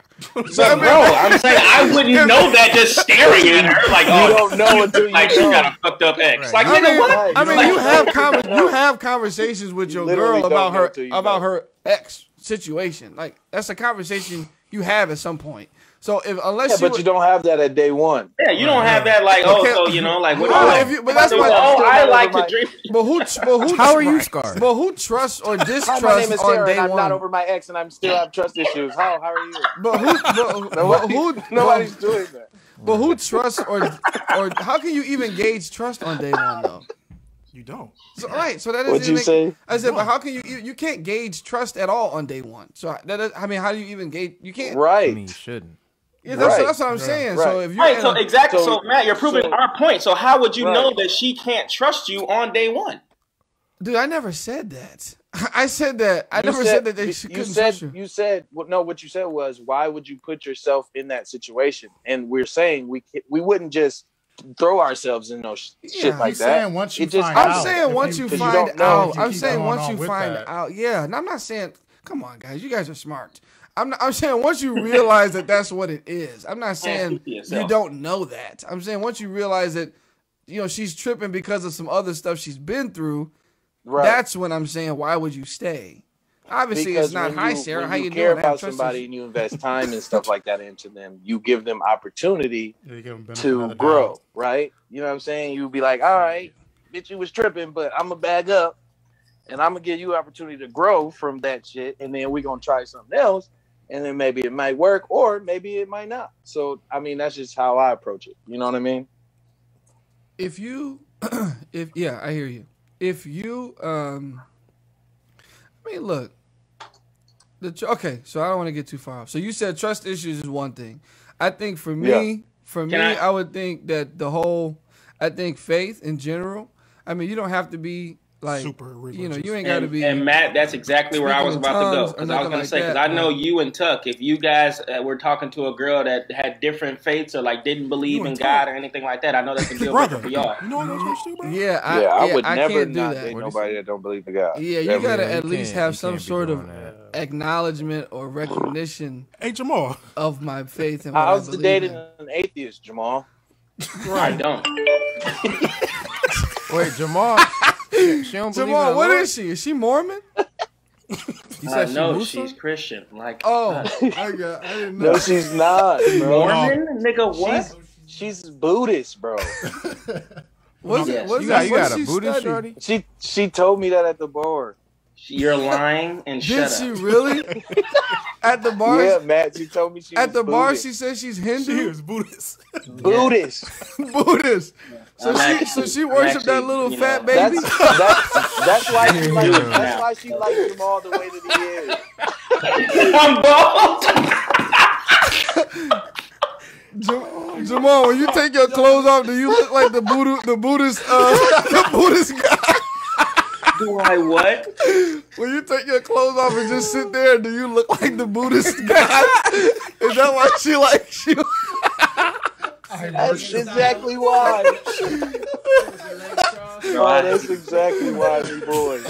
So, I'm saying I wouldn't know that just staring at her like, you don't know until you like she got a fucked up ex. Like, I mean, what? I mean, you have conversations with your girl about her ex situation. Like that's a conversation you have at some point. So but you don't have that at day one. Yeah, you don't have that like so you know like what but that's what I like to drink. But who how are you scarred? But who trusts or distrust my name is Sarah, on day and I'm one? not over my ex and I'm still have trust issues. How are you? Nobody's doing that. But who trusts or how can you even gauge trust on day one though? You don't. So, right. So that is. What'd you say? I said, but how can you can't gauge trust at all on day one? So I mean, how do you even gauge? You can't. Right. I mean, you shouldn't. Yeah, that's what I'm saying. Right. So if you so exactly. So Matt, you're proving our point. So how would you know that she can't trust you on day one? Dude, I never said that. I said that. I never said that she couldn't trust you. You said no. What you said was, why would you put yourself in that situation? And we're saying we wouldn't just throw ourselves in those shit like that. I'm saying once you find out. I'm saying once you find out. Yeah, and I'm not saying. Come on, guys, you guys are smart. I'm saying once you realize that that's what it is. I'm not saying you don't know that. I'm saying once you realize that, she's tripping because of some other stuff she's been through. Right. That's when I'm saying, why would you stay? Obviously, it's not. Hi, Sarah. How you doing? Care about somebody and you invest time and stuff like that into them. You give them opportunity to grow, right? You know what I'm saying? You be like, all right, bitch, you was tripping, but I'm gonna bag up and I'm gonna give you opportunity to grow from that shit, and then we're gonna try something else, and then maybe it might work or maybe it might not. So, I mean, that's just how I approach it. You know what I mean? I hear you. If you, I mean, look. Okay, so I don't want to get too far off. So you said trust issues is one thing. I think for me, I would think that I think faith in general. I mean, you don't have to be like super religious. You ain't got to be. And Matt, that's exactly where I was about to go. Because I was going to say, because I know you and Tuck, if you guys were talking to a girl that had different faiths or like didn't believe in God or anything like that, I know that's a deal breaker for y'all. You know what I'm supposed to do, bro? I would never not date nobody that don't believe in God. Yeah, you got to at least have some sort of acknowledgement or recognition. Hey, Jamal, of my faith and how's the dating an atheist, Jamal? I don't. Wait, Jamal. She don't Jamal, what is she? Is she Mormon? No, she's Christian. Like, I didn't know. No, she's not, bro. Mormon, nigga. What? She's Buddhist, bro. You got a Buddhist shorty? She told me that at the bar. You're lying and shut up. Did she really? At the bar? Yeah, Matt. She told me she was at the bar. Buddhist. She said she's Hindu. She was Buddhist. Buddhist. Buddhist. So she worshipped that little fat baby. That's why she likes. That's why she likes Jamal the way that he is. I'm bald. Jamal, when you take your clothes off, do you look like the Buddhist the Buddhist guy? Do I what? When you take your clothes off and just sit there, do you look like the Buddhist guy? Is that why she likes you? That's exactly why. Oh, that's exactly why we boys.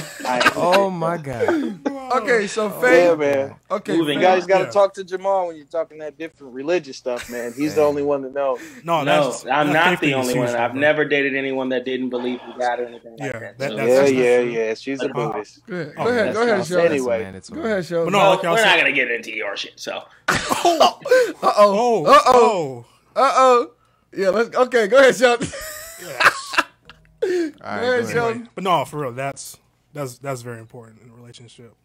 Oh my God. Okay, so Faye. Yeah, man. Okay, you guys got to talk to Jamal when you're talking that different religious stuff, man. He's the only one to know. No, I'm not the only one. I've never dated anyone that didn't believe in God or anything like that. Yeah. She's a Buddhist. Go ahead, Sheldon. Anyway, go ahead, Sheldon. We're not gonna get into your shit. So. Yeah, okay, go ahead, Sheldon. All right, go ahead, Sheldon. But no, for real, that's very important in a relationship,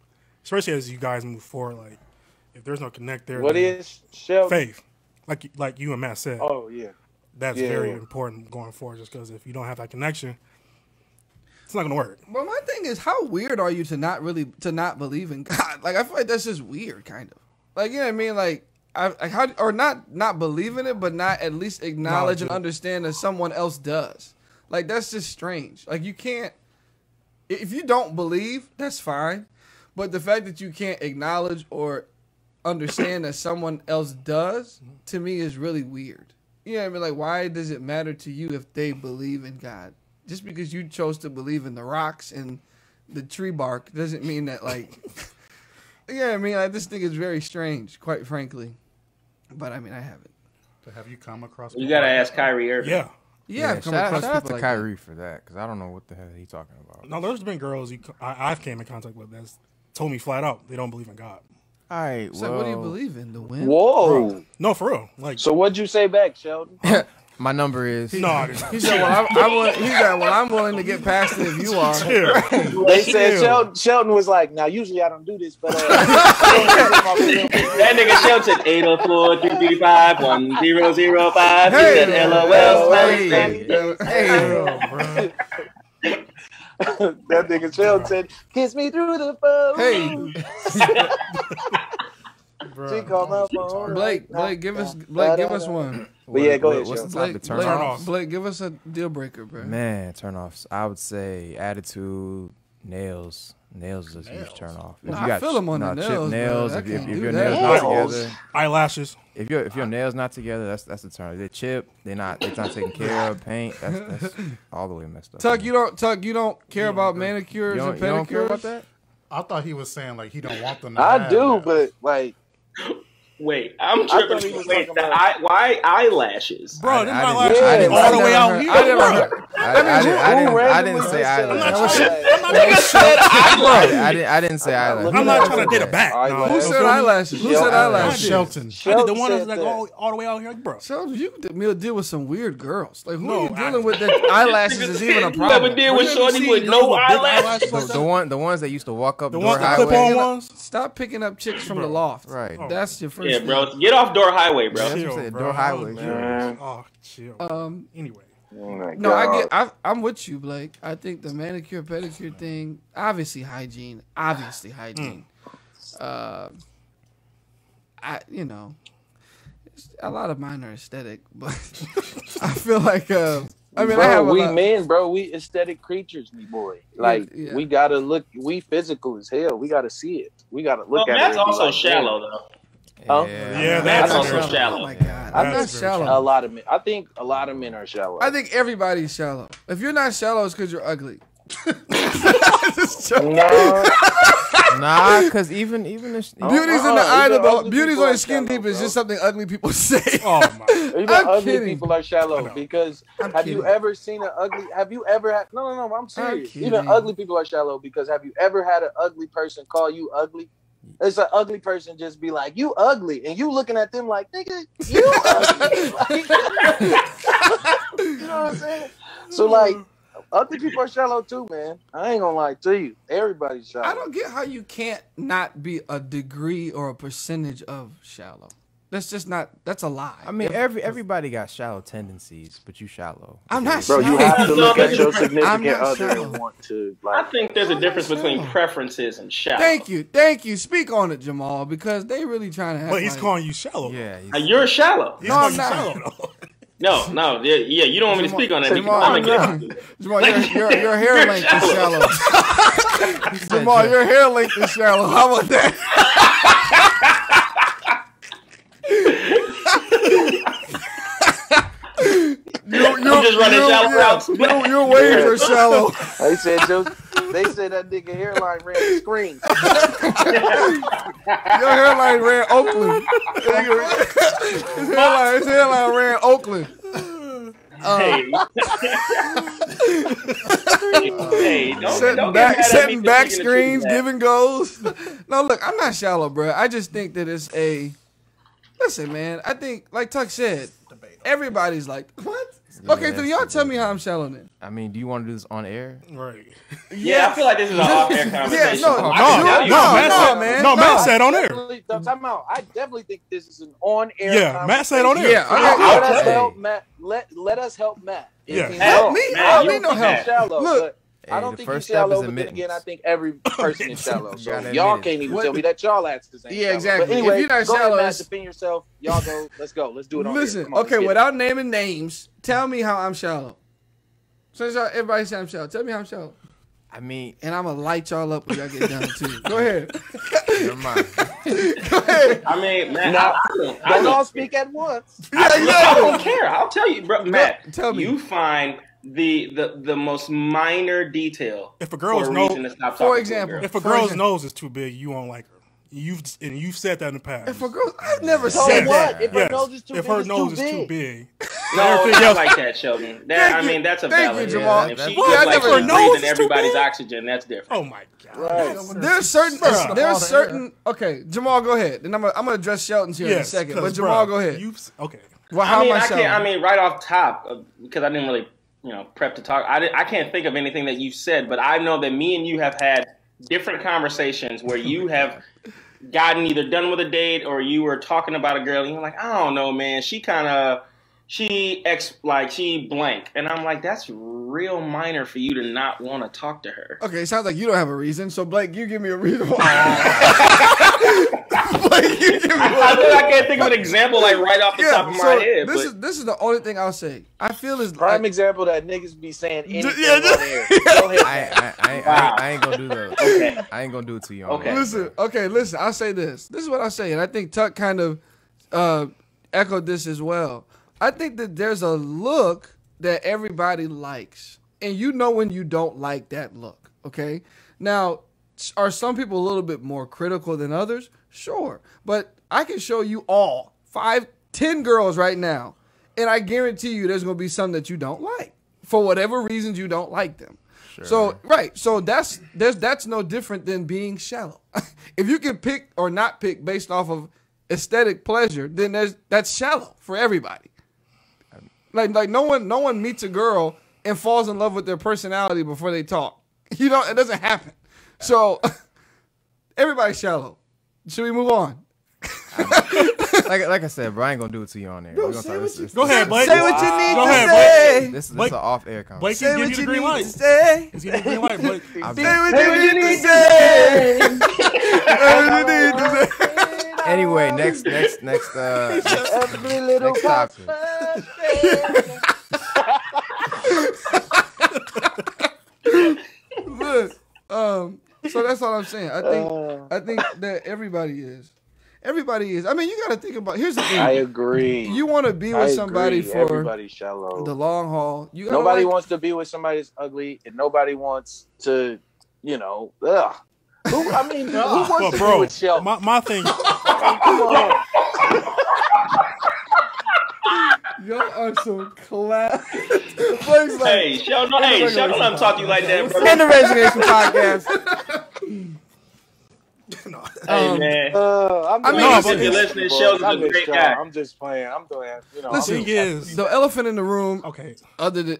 especially as you guys move forward. Like, if there's no connect there, what is Sheldon? Faith, like you and Matt said. Oh yeah, that's very important going forward. Just because if you don't have that connection, it's not gonna work. But my thing is, how weird are you to not believe in God? Like, I feel like that's just weird, kind of. Like, you know what I mean? Like, not believe in it, but not at least acknowledge and understand that someone else does. Like, that's just strange. Like, you can't. If you don't believe, that's fine. But the fact that you can't acknowledge or understand that someone else does, to me, is really weird. You know what I mean? Like, why does it matter to you if they believe in God? Just because you chose to believe in the rocks and the tree bark doesn't mean that, like... You know what I mean? Like, this thing is very strange, quite frankly. But, I mean, I haven't. So have you come across... You got to ask Kyrie Irving. Yeah. Yeah, shout out to Kyrie for that, because I don't know what the hell he's talking about. No, there's been girls I've came in contact with that's told me flat out they don't believe in God. All right, well, what do you believe in? The wind? Whoa. Bro, no, for real. Like, so what'd you say back, Sheldon? My number is... He said, well, I'm willing to get past it if you are. They said Sheldon was like, now, usually I don't do this, but... that nigga Sheldon said 804-335-1005. He said, LOL. That nigga Sheldon said, kiss me through the phone. Hey. She called my phone. Blake, give us one. But yeah, go ahead, what's the Sheldon. type of turn off? Blake, give us a deal breaker, bro. Man, turn offs. I would say attitude, nails. Nails is a huge turn off. If I feel them on the nails. Chipped nails. If your nails not together, eyelashes. If your nails not together, that's the turn. They chip. They're not taken care of. Paint. That's all the way messed up. Tuck, you don't care about manicures and pedicures. You don't care about that? I thought he was saying like he don't want them to I do, but like... Wait, I'm tripping. Wait, why eyelashes? Bro, them eyelashes all the way out here. I didn't say eyelashes. I didn't say eyelashes. I'm not trying to get it back. Who said eyelashes? Who said eyelashes? Shelton. The one that's like all the way out here, bro. Shelton, you deal with some weird girls. Like, who are you dealing with that eyelashes is even a problem? You ever deal with shorty with no eyelashes? The ones that used to walk up the Door Highway. Clip-on ones? Stop picking up chicks from the loft. Right. That's your first. Yeah, bro. Get off Door Highway, bro. Chill, Door Highway. Oh, chill. Oh Anyway. no, I'm with you, Blake. I think the manicure pedicure thing, obviously hygiene. A lot of mine are aesthetic, but I feel like men, bro, we aesthetic creatures, me boy. Like we gotta look, we physical as hell. We gotta see it. We gotta look at it. That's also shallow though. Yeah, that's also shallow. Oh my god, I'm not shallow. A lot of men. I think a lot of men are shallow. I think everybody's shallow. If you're not shallow, it's because you're ugly. Nah, because even beauty's in the eye of the beauty's on the skin deep is just something ugly people say. Oh my! Even ugly people are shallow because you ever seen an ugly? Have you ever had? No. I'm serious. Even ugly people are shallow because have you ever had an ugly person call you ugly? It's an ugly person just be like, you ugly. And you looking at them like, nigga, you ugly. You know what I'm saying? So, like, ugly people are shallow too, man. I ain't gonna lie to you. Everybody's shallow. I don't get how you can't not be a degree or a percentage of shallow. That's just not, that's a lie. I mean, everybody got shallow tendencies, but you shallow. I'm not shallow. Bro, you have to look at your significant other shallow. and want to, like... I think there's a difference between preferences and shallow. Thank you. Speak on it, Jamal, because they really trying to have... But he's calling you shallow. Yeah. You're shallow. No, I'm not. No, yeah, you don't want me to speak on that. Jamal, your hair length is shallow. Jamal, your hair length is shallow. How about that? I'm just running shallow routes. Your waves are shallow. They said that nigga hairline ran the screen. Your hairline ran Oakland. His hairline ran Oakland. Setting back screens, giving goals. No, look, I'm not shallow, bro. I just think that it's a. Listen, man. I think, like Tuck said, everybody's like, what? Okay, so y'all tell me how I'm shallow then. I mean, do you want to do this on air? Right. Yeah, I feel like this is an off-air conversation. Man. No, Matt said on air. Time out. I definitely think this is an on-air. Yeah, Matt said on air. Yeah, let us help Matt. Let us help Matt. Yeah. Help me. I don't need no help. Shallow, look. I don't think he's shallow, but then again, I think every person is shallow. So y'all can't even tell me that y'all ask the same. Yeah, exactly. But anyway, if you're not go shallow, ahead, Matt, defend yourself. Y'all go. Let's go. Let's do it. Listen, okay, without naming names, tell me how I'm shallow. Since everybody said I'm shallow, tell me how I'm shallow. I mean, and I'm gonna light y'all up when y'all get done too. Go ahead. Never mind. Go ahead. I mean, man, don't all speak at once. I don't care. I'll tell you, bro, Matt. Tell me. You find the most minor detail. If a girl's nose, for example, if a girl's nose is too big, you won't like her. You've said that in the past. If a girl, I've never said that. If her nose is too big, if her nose is too big. No, it's not like that, Sheldon. That's a valid. Jamal. If she feels like she's breathing everybody's oxygen, that's different. Oh my god. Right. There's certain. Okay, Jamal, go ahead. And I'm gonna address Shelton's here in a second. But Jamal, go ahead. Okay. Well, how am I shallow? I mean, right off top, because I didn't really, prep to talk. I can't think of anything that you've said, but I know that me and you have had different conversations where you have gotten either done with a date or you were talking about a girl and you're like, I don't know, man, she blank. And I'm like, that's real minor for you to not want to talk to her. Okay, it sounds like you don't have a reason. So, Blake, you give me a reason why. Blake, you give me I can't think of an example like right off the top of my head. This is the only thing I'll say. I feel is prime example that niggas be saying anything on air. Go ahead. I ain't gonna do that. Okay. I ain't gonna do it to you. Okay. Listen. I'll say this. This is what I'll say, and I think Tuck kind of echoed this as well. I think that there's a look that everybody likes, and you know when you don't like that look. Okay. Now, are some people a little bit more critical than others? Sure, but I can show you all 5, 10 girls right now, and I guarantee you there's going to be some that you don't like for whatever reasons you don't like them. Sure. So that's no different than being shallow. If you can pick or not pick based off of aesthetic pleasure, then that's shallow for everybody. Like no one meets a girl and falls in love with their personality before they talk. It doesn't happen. So everybody's shallow. Should we move on? Like I said, bro, I ain't gonna do it to you on there. Go ahead, Blake. Say what you need to say. This is an off-air conversation. Blake, say what you you need to say. He's giving you the green light, Blake. Say what you need to say. Say what you need to say. Anyway, next topic. Look, so that's all I'm saying. I think that everybody is. I mean, you got to think about. Here's the thing. I agree. You want to be with somebody for everybody's shallow. The long haul. Nobody wants to be with somebody that's ugly, and nobody wants to, ugh. Who wants to be with Shelton? My thing. Come on. Y'all are so class. Hey, Sheldon, don't talk to you like that, bro. And the Resignation Podcast. Hey, man. If you're listening, Sheldon's a great guy. I'm just playing. I'm doing, Listen, the elephant in the room, other than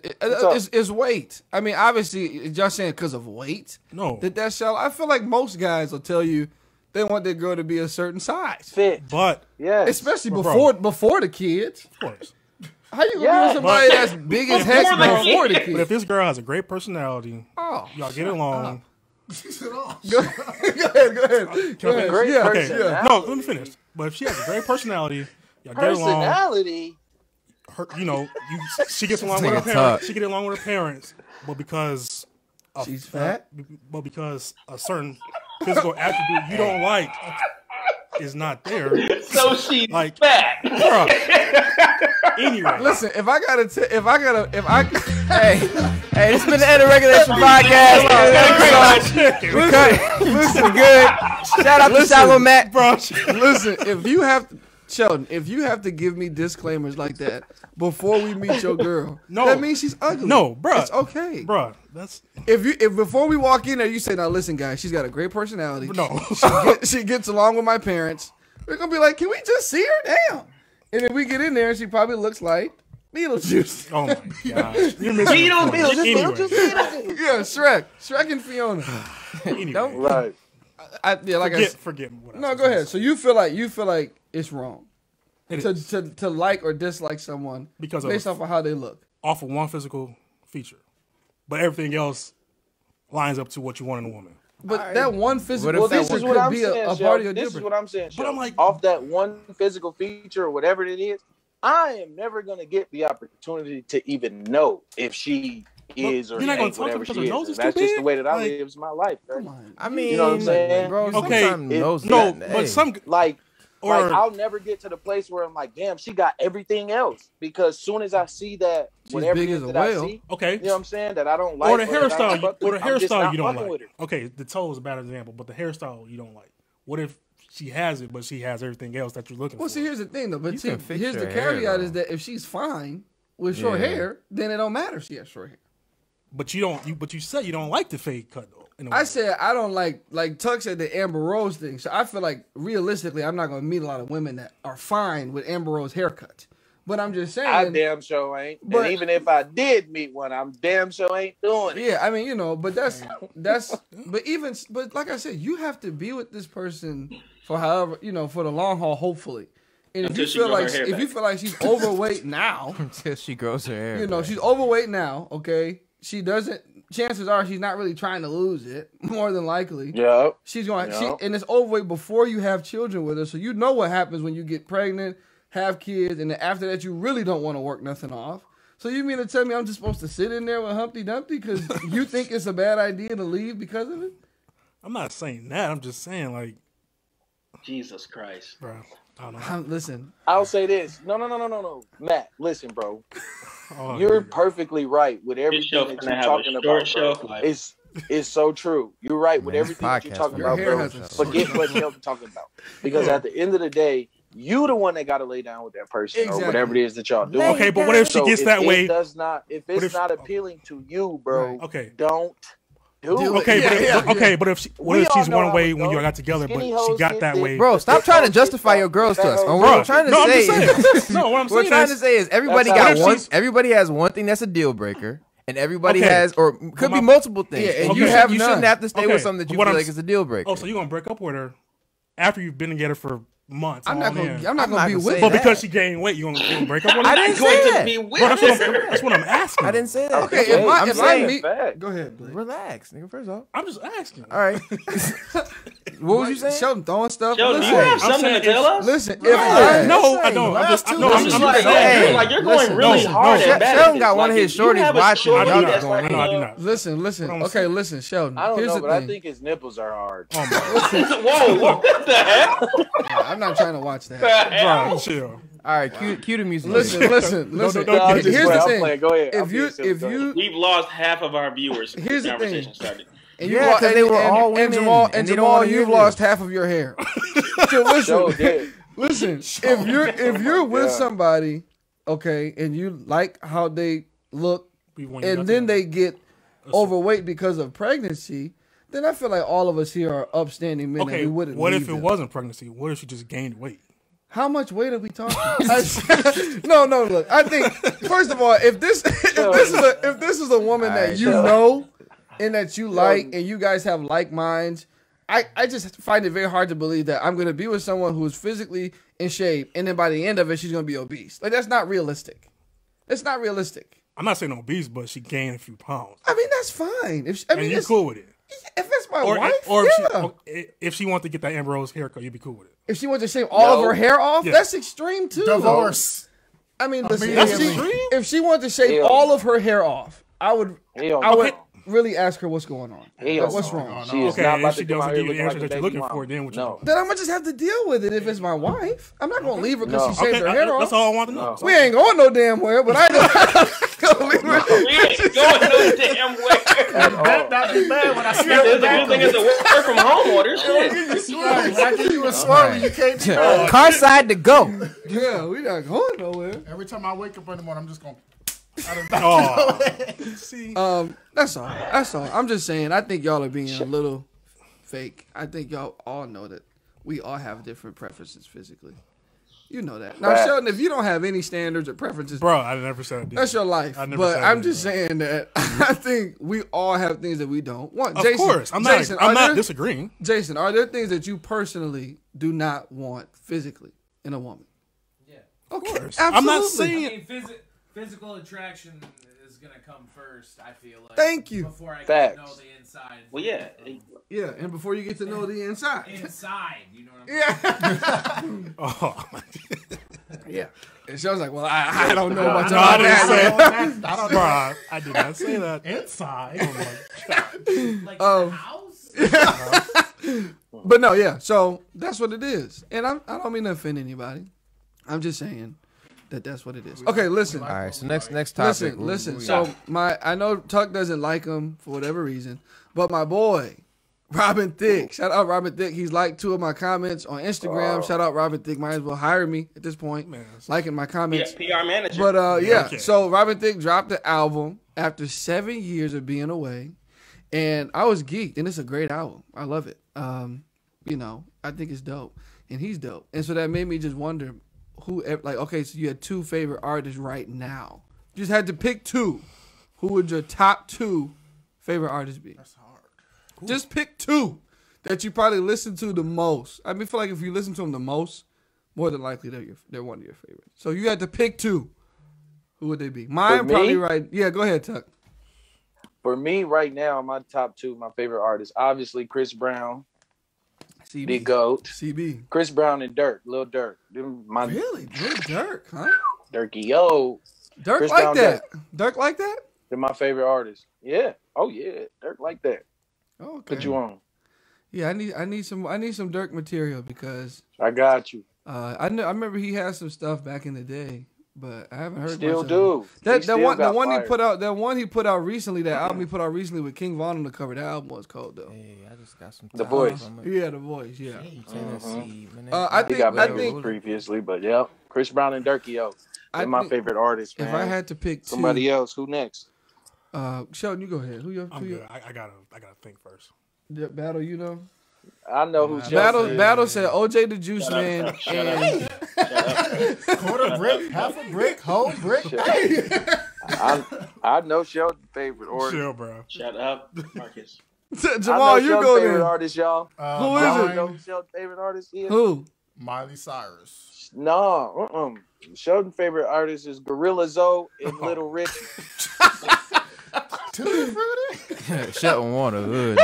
is weight. I mean, obviously, y'all saying because of weight. No. That's shallow. I feel like most guys will tell you they want their girl to be a certain size. Fit. But. Yes. Especially before the kids. Of course. How you gonna be with somebody that's big as heck before the kids? But if this girl has a great personality, y'all get along. Go ahead. Great personality. No, let me finish. But if she has a great personality, y'all get along. Personality? she gets along with her parents. She get along with her parents, but because she's fat, but because a certain physical attribute you don't like is not there. So she's like fat. Anyway, listen. If I hey, this has been the End of Regulation podcast. Listen, good. Shout out to Shallow Matt, bro. Listen, Sheldon, if you have to give me disclaimers like that before we meet your girl, that means she's ugly. No, bro, it's okay, bro. That's if before we walk in there, you say, "Now listen, guys, she's got a great personality. No, she gets along with my parents." We're gonna be like, "Can we just see her? Damn!" And if we get in there, she probably looks like Beetlejuice. Oh my gosh, you're missing Beetlejuice. Yeah, Shrek and Fiona. Anyway. Right. Forget what I No, go ahead. So you feel like it's wrong to like or dislike someone based off of how they look, off of one physical feature, but everything else lines up to what you want in a woman. But that one physical, well, this is what I'm saying. This is what I'm saying. But I'm like, off that one physical feature or whatever it is, I am never gonna get the opportunity to even know if she is or ain't whatever she is. That's just the way that I live my life. Right? Come on. I mean, you know what I'm saying? Bro, I'll never get to the place where I'm like, damn, she got everything else. Because as soon as I see that, whatever it is that I see, you know what I'm saying, that I don't like, or the hairstyle you don't like. Okay, the toe is a bad example, but the hairstyle you don't like. What if she has it, but she has everything else that you're looking for? Well, see, here's the thing, though. But here's the caveat is that if she's fine with short hair, then it don't matter if she has short hair. But you don't. But you said you don't like the fade cut though. I said I don't like Tuck said the Amber Rose thing. So I feel like realistically, I'm not gonna meet a lot of women that are fine with Amber Rose haircut. But I'm just saying, I damn sure ain't. But, and even if I did meet one, I'm damn sure ain't doing it. Yeah, I mean, but that's but like I said, you have to be with this person for however for the long haul, hopefully. And if you feel like she's overweight now, until she grows her hair, she's overweight now. Okay, she doesn't. Chances are she's not really trying to lose it. More than likely, she's going. And it's overweight before you have children with her, so you know what happens when you get pregnant, have kids, and then after that you really don't want to work nothing off. So you mean to tell me I'm just supposed to sit in there with Humpty Dumpty because you think it's a bad idea to leave because of it? I'm not saying that. I'm just saying like, Jesus Christ, bro. I don't know. Listen, I'll say this. No, Matt. Listen, bro. You're perfectly right with everything that you're talking about, bro. It's so true. You're right with everything that you're talking about, bro. Forget what Shelton's talking about. Because at the end of the day, you the one that got to lay down with that person or whatever it is that y'all doing. Okay, but what if she gets that way? If it's not appealing to you, bro, don't. But if she's one way when you got together, but she got that way, bro. Stop trying to justify your girls to us. What I'm trying to say is everybody got one. Everybody has one thing that's a deal breaker, and everybody has, or could be multiple things. And you shouldn't have to stay with something that you feel like is a deal breaker. Oh, so you're gonna break up with her after you've been together for months? I'm not gonna be with her. But because she gained weight, you gonna break up with her? I didn't say that. That's what I'm asking. I didn't say that. Okay, if I meet, go ahead, Blake. Relax, nigga. First off, I'm just asking. All right. What was you saying? Sheldon throwing stuff. Sheldon, do you have something to tell us? Listen, no, I don't. Like you're going really hard at that. Sheldon got one of his shorties watching. No, I do not. Listen. Okay, listen, Sheldon. I don't Here's know, the but thing. I think his nipples are hard. Whoa, what the hell? I'm not trying to watch that. Bro, chill. All right, cue the music. Listen. Here's Here's the thing. Go ahead. If you, we've lost half of our viewers. Here's the conversation thing. started. And because they were all women. And Jamal, you've lost half of your hair. So listen, if you're with somebody, okay, and you like how they look, and then they get overweight because of pregnancy, then I feel like all of us here are upstanding men. Okay, and we wouldn't. What if it wasn't pregnancy? What if she just gained weight? How much weight are we talking? No. Look, I think first of all, if this is a woman that you know and that you like, and you guys have like minds, I just find it very hard to believe that I'm going to be with someone who's physically in shape, and then by the end of it, she's going to be obese. Like, that's not realistic. It's not realistic. I'm not saying obese, but she gained a few pounds. I mean, that's fine. And you're cool with it. If it's my wife, if she wants to get that Amber Rose haircut, you'd be cool with it. If she wants to shave all of her hair off, that's extreme too. Divorce. I mean, listen, if she wanted to shave all of her hair off, I would really ask her what's going on. What's wrong? She is not about to come out here looking like that you're looking for. Then what you do? Then I'm gonna just have to deal with it if it's my wife. I'm not gonna leave her because she shaved her hair off. That's all I want to know. We ain't going no damn where, but I know. We ain't going no damn where. That not be bad when I see the good thing is a work from home order. When I give you a swirly, you can't be car side to go. Yeah, we not going nowhere. Every time I wake up in the morning, I'm just going. See, that's all. I'm just saying. I think y'all are being a little fake. I think y'all all know that we all have different preferences physically. You know that. Now, Sheldon, if you don't have any standards or preferences, bro, I never said that. That's your life. But I'm just saying that I think we all have things that we don't want. Of course, I'm not disagreeing. Jason, are there things that you personally do not want physically in a woman? Yeah, of course. I'm not saying. I mean, physical attraction is gonna come first. I feel like. Thank you. Before I get to know the inside. Well, yeah. Yeah, and before you get to know the inside. Inside, you know what I'm saying? Yeah. And she was like, well, I don't know much about that. I did not say that. Inside. Like the house? But no, yeah. So that's what it is. And I don't mean to offend anybody. I'm just saying that's what it is. Okay, listen. All right, so next topic. Listen. So I know Tuck doesn't like him for whatever reason, but my boy, Robin Thicke. Shout out Robin Thicke. He's liked 2 of my comments on Instagram. Shout out Robin Thicke. Might as well hire me at this point. Liking my comments. Yeah, PR manager. But okay. So Robin Thicke dropped the album after 7 years of being away. And I was geeked, and it's a great album. I love it. I think it's dope. And he's dope. And so that made me just wonder okay, so you had 2 favorite artists right now. You just had to pick 2. Who would your top 2 favorite artists be? That's hard. Cool. Just pick 2 that you probably listen to the most. I feel like if you listen to them the most, more than likely they're one of your favorites. So you had to pick 2. Who would they be? Mine probably right. Yeah, go ahead, Tuck. For me, right now, my top 2, my favorite artists, obviously Chris Brown, CB. the GOAT. CB. Chris Brown and Dirk, Lil Durk. Really? Lil Durk, huh? Durky, yo. Dirk Chris like Brown, that? Dirk like that? They're my favorite artists. Yeah. Oh, yeah. Dirk like that. Okay. Put you on. Yeah, I need some Dirk material because I got you. I remember he had some stuff back in the day, but I haven't heard. Still do. The one he put out recently, that album he put out recently with King Von on the cover. That album was cold though. Hey, I just got some. The Voice. Yeah, The Voice. Yeah. I think previously, but yeah, Chris Brown and Durky, yo, they're my favorite artists. Man. If I had to pick somebody else, who next? Sheldon, you go ahead. I gotta think first. The Battle, you know. I know who's Battle said OJ the Juice Man and quarter brick, half a brick, whole brick. I know Sheldon's favorite artist. Chill, bro. Shut up, Marcus. Jamal, you go favorite there. Artist, y'all. Who is it? Know Sheldon's favorite artist is? Who? Miley Cyrus. No, Sheldon's favorite artist is Gorilla Zoe and Little Rich. Tutti Frutti? Sheldon want a hood.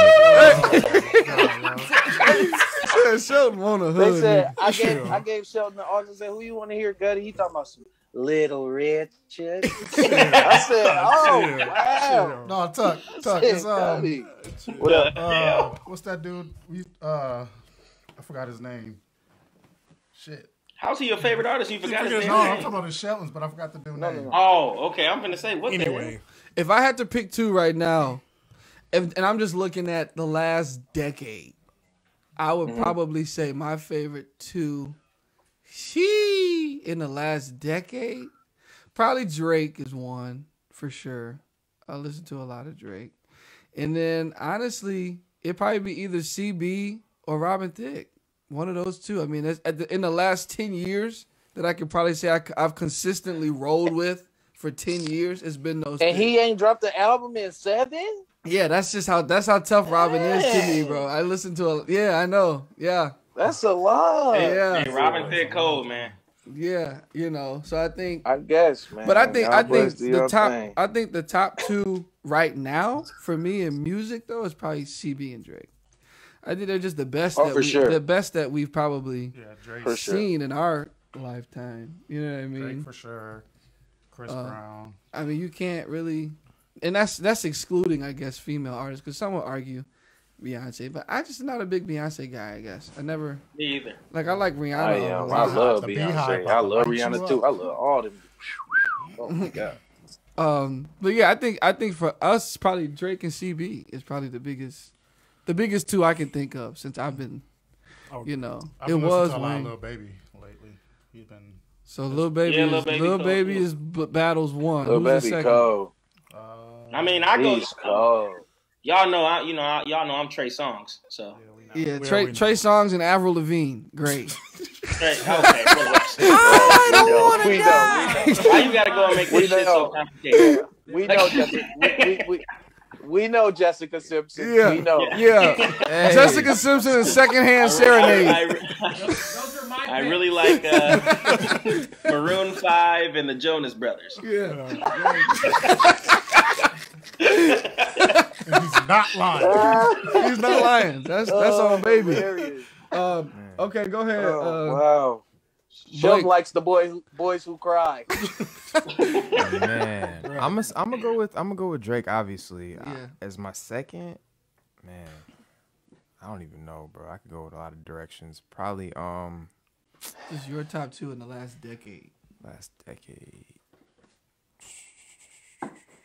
Sheldon want a hood. They said I gave Sheldon the artist. I said, "Who you want to hear, Gutty?" He talking about some Little Richard. I said, "Oh wow." No, Tuck. It's what's that dude? I forgot his name. Shit. How's he your favorite artist? You forgot his name? No, I'm talking about the Sheldons, but I forgot the dude's name. Oh, okay. I'm gonna say what anyway. If I had to pick 2 right now, and I'm just looking at the last decade, I would probably say my favorite 2 in the last decade, probably Drake is one for sure. I listen to a lot of Drake. And then honestly, it'd probably be either CB or Robin Thicke. One of those 2. I mean, in the last 10 years that I could probably say I've consistently rolled with for 10 years, it's been those. And he ain't dropped the album in 7? Yeah, that's how tough Robin is to me, bro. I listen to I know. Yeah. That's a lot. Yeah. Hey, Robin Thicke cold, man. Yeah, so I guess, man. But I think the top 2 right now for me in music though is probably CB and Drake. I think they're just the best the best that we've probably seen in our lifetime. You know what I mean? Drake for sure. Chris Brown. I mean, you can't really, and that's excluding, I guess, female artists, because some will argue Beyonce, but I just not a big Beyonce guy. I guess I never. Me either. Like I like Rihanna. I love Beyonce. I love Rihanna too. I love all them. Oh my god. But yeah, I think for us, probably Drake and CB is probably the biggest two I can think of since I've been, I've it been was to a lot of Wayne. Lil Baby lately. He's been. So Lil Baby is battles one. Lil Who's the Baby second? cold. I mean, I go. He's cold. Y'all know, y'all know I'm Trey Songz. So Yeah, Trey Songz and Avril Lavigne, great. okay, relax. I don't want to die. Why you gotta go and make this shit so complicated? We know Jessica. We know Jessica Simpson. Yeah, we know. Yeah, hey. Jessica Simpson and Secondhand Serenade. I really like Maroon 5 and the Jonas Brothers. Yeah. And he's not lying. He's not lying. That's on Baby. Okay, go ahead. Wow. Shug likes the boys who cry. Man, I'm gonna go with Drake. Obviously, as my second. Man, I don't even know, bro. I could go with a lot of directions. Probably This is your top two in the last decade.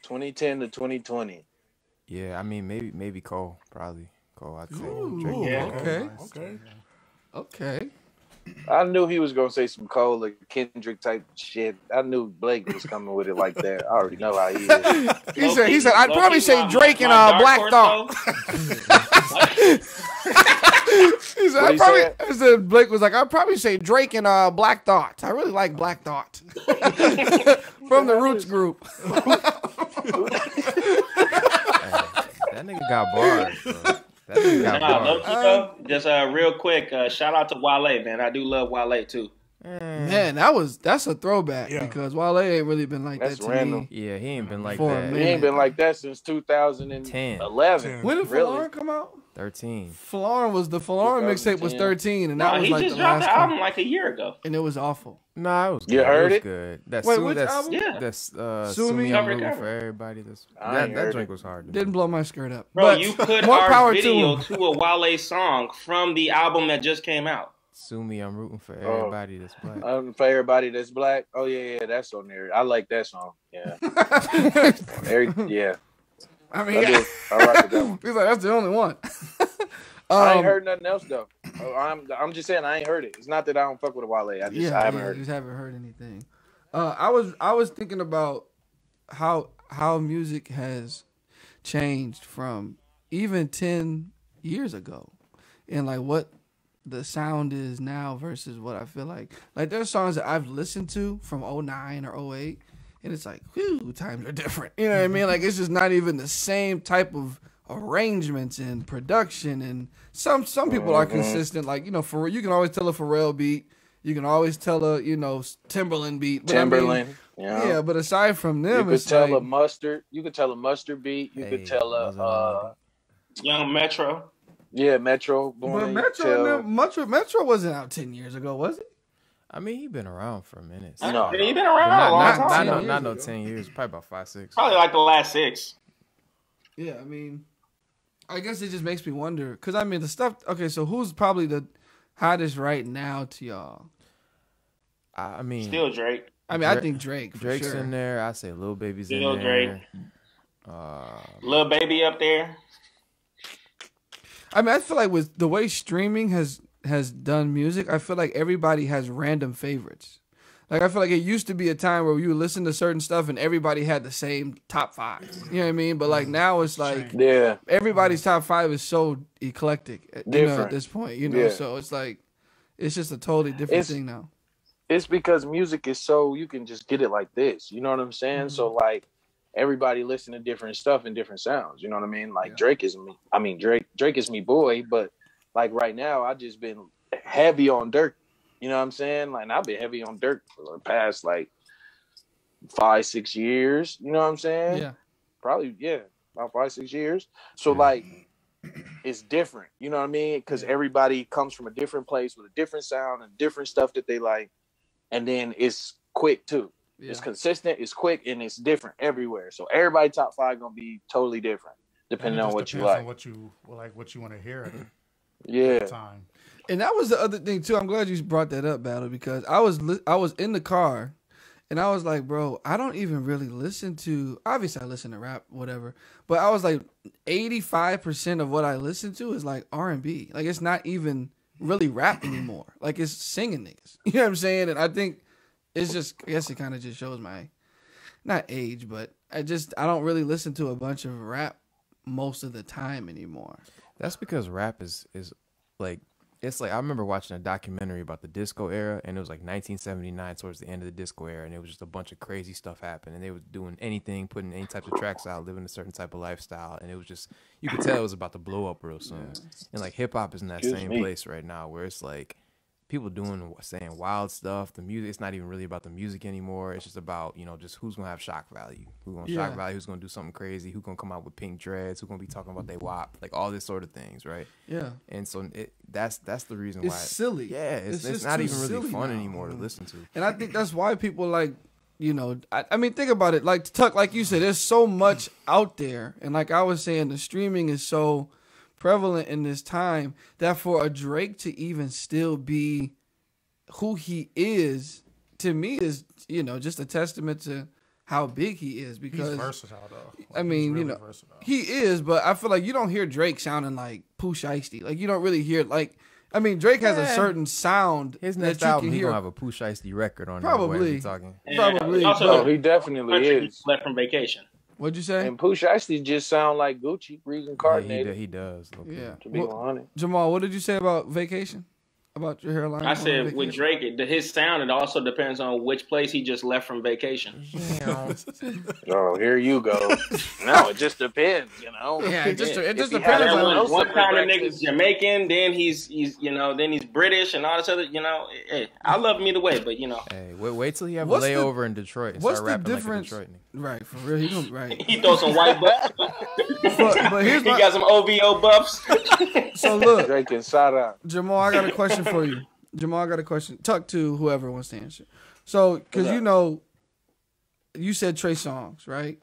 2010 to 2020. Yeah, I mean maybe Cole. Probably Cole. I'd say. Ooh, Drake. yeah. Okay. Okay. I knew he was gonna say some Cole or Kendrick type shit. I knew Blake was coming with it like that. I already know how he is. He said I'd probably say Drake and Black Thought. He said Blake was like, I'd probably say Drake and Black Thought. I really like Black Thought. From the Roots group. That nigga got bars, bro. That nigga got bars. Just real quick, shout out to Wale, man. I do love Wale too. Man, that's a throwback because Wale ain't really been like that to random. me. Yeah, he ain't been like For a that. minute. He ain't been like that since 2011. When did Falarin come out? 13. Falarin mixtape was 13, and that was like he the just dropped last the album like a year ago, and it was awful. Nah, it was good. You heard it? Good. Wait, which album? That's Sue Me, I'm Rooting for Everybody. That drink was hard. Didn't blow my skirt up. bro. But You put more our power video to to a Wale song from the album that just came out. Sue Me, I'm Rooting for Everybody That's Black. For everybody that's black. Oh yeah, that's on there. I like that song. Yeah. Yeah. I mean, I like that one. he's like, that's the only one. I ain't heard nothing else though. I'm just saying I ain't heard it. It's not that I don't fuck with Wale. I haven't heard it. Just haven't heard anything. I was thinking about how music has changed from even 10 years ago, and like what the sound is now versus what I feel like. Like there's songs that I've listened to from 09 or 08, and it's like, whew, times are different. You know what I mean? Like it's just not even the same type of arrangements and production, and some people are consistent. Like, you can always tell a Pharrell beat, you can always tell a Timberland beat. But Timberland, yeah. But aside from them, you could tell a mustard. You could tell a mustard beat. You could tell a Young Metro. Yeah, Metro. But Metro wasn't out 10 years ago, was it? I mean, he been around for a minute. No, he been around a long time. Not no 10 years. Probably about 5, 6. Probably like the last 6. Yeah, I mean, I guess it just makes me wonder. Because, I mean, the stuff... Okay, so who's probably the hottest right now to y'all? I mean... Still Drake. I mean, I think Drake, for Drake's sure. in there. I say Lil Baby's Still in there. Drake. Lil Baby up there. I mean, I feel like with the way streaming has done music, I feel like everybody has random favorites. Like, I feel like it used to be a time where you would listen to certain stuff and everybody had the same top 5. You know what I mean? But, like, now it's like everybody's top 5 is so eclectic at this point, So it's like it's just a totally different thing now. It's because music is so, you can just get it like this. You know what I'm saying? Mm-hmm. So, like, everybody listen to different stuff and different sounds. You know what I mean? Like Drake is me. I mean, Drake is me boy, but like right now I just been heavy on Dirk. You know what I'm saying? Like I've been heavy on Dirk for the past like 5, 6 years. You know what I'm saying? Yeah. Probably, about 5, 6 years. So like it's different. You know what I mean? Because everybody comes from a different place with a different sound and different stuff that they like. and then it's quick too. Yeah. It's consistent, it's quick, and it's different everywhere. So everybody top 5 gonna be totally different depending on what you like. On what you want to hear. Yeah. Time. And that was the other thing too. I'm glad you brought that up, Battle, because I was in the car, and I was like, bro, I don't even really listen to. Obviously, I listen to rap, whatever. But I was like, 85% of what I listen to is like R&B. Like it's not even really rap anymore. Like it's singing niggas. You know what I'm saying? And I think it's just. I guess it kind of just shows my, not age, but I don't really listen to a bunch of rap most of the time anymore. That's because rap is like. It's like I remember watching a documentary about the disco era, and it was like 1979 towards the end of the disco era, and it was just a bunch of crazy stuff happening, and they were doing anything, putting any types of tracks out, living a certain type of lifestyle, and it was just, you could tell it was about to blow up real soon. And like hip hop is in that same place right now, where it's like people saying wild stuff. The music, it's not even really about the music anymore. It's just about, just who's gonna have shock value, who's gonna shock value, who's gonna do something crazy, who's gonna come out with pink dreads, who's gonna be talking about they WAP, like all this sort of things, right? Yeah. And so that's the reason it's why silly. Yeah, it's not even really fun anymore to listen to. And I think that's why people like, I mean, think about it. Like Tuck, like you said, there's so much out there, and like I was saying, the streaming is so prevalent in this time that for a Drake to even still be who he is, to me is, just a testament to how big he is, because he's versatile though. I mean, really versatile. He is, but I feel like you don't hear Drake sounding like Pooh Shiesty. Like you don't really hear I mean, Drake has a certain sound. His next album, he's gonna have a Pooh Shiesty record on. Probably. Probably. Also, he definitely is. Left from Vacation. What'd you say? And Pooh Shiesty just sound like Gucci reincarnated. Yeah, he does. Okay. Yeah. To be 100. Jamal, what did you say about Vacation? About your hairline? I said with Drake, his sound, it also depends on which place he just left from vacation. Oh, here you go. No, it just depends, Yeah, it just depends on one time the nigga's Jamaican, then he's then he's British and all this other, Hey, I love him either way, but Hey, wait till you have a layover in Detroit and start rapping like a Detroit nigga. Right, for real. Right. He throws some white buffs. but here's he got some OVO buffs. So look, Drake and shout out. Jamal, I got a question for you. Jamal, I got a question. Talk to whoever wants to answer. So, because you said Trey Songz, right?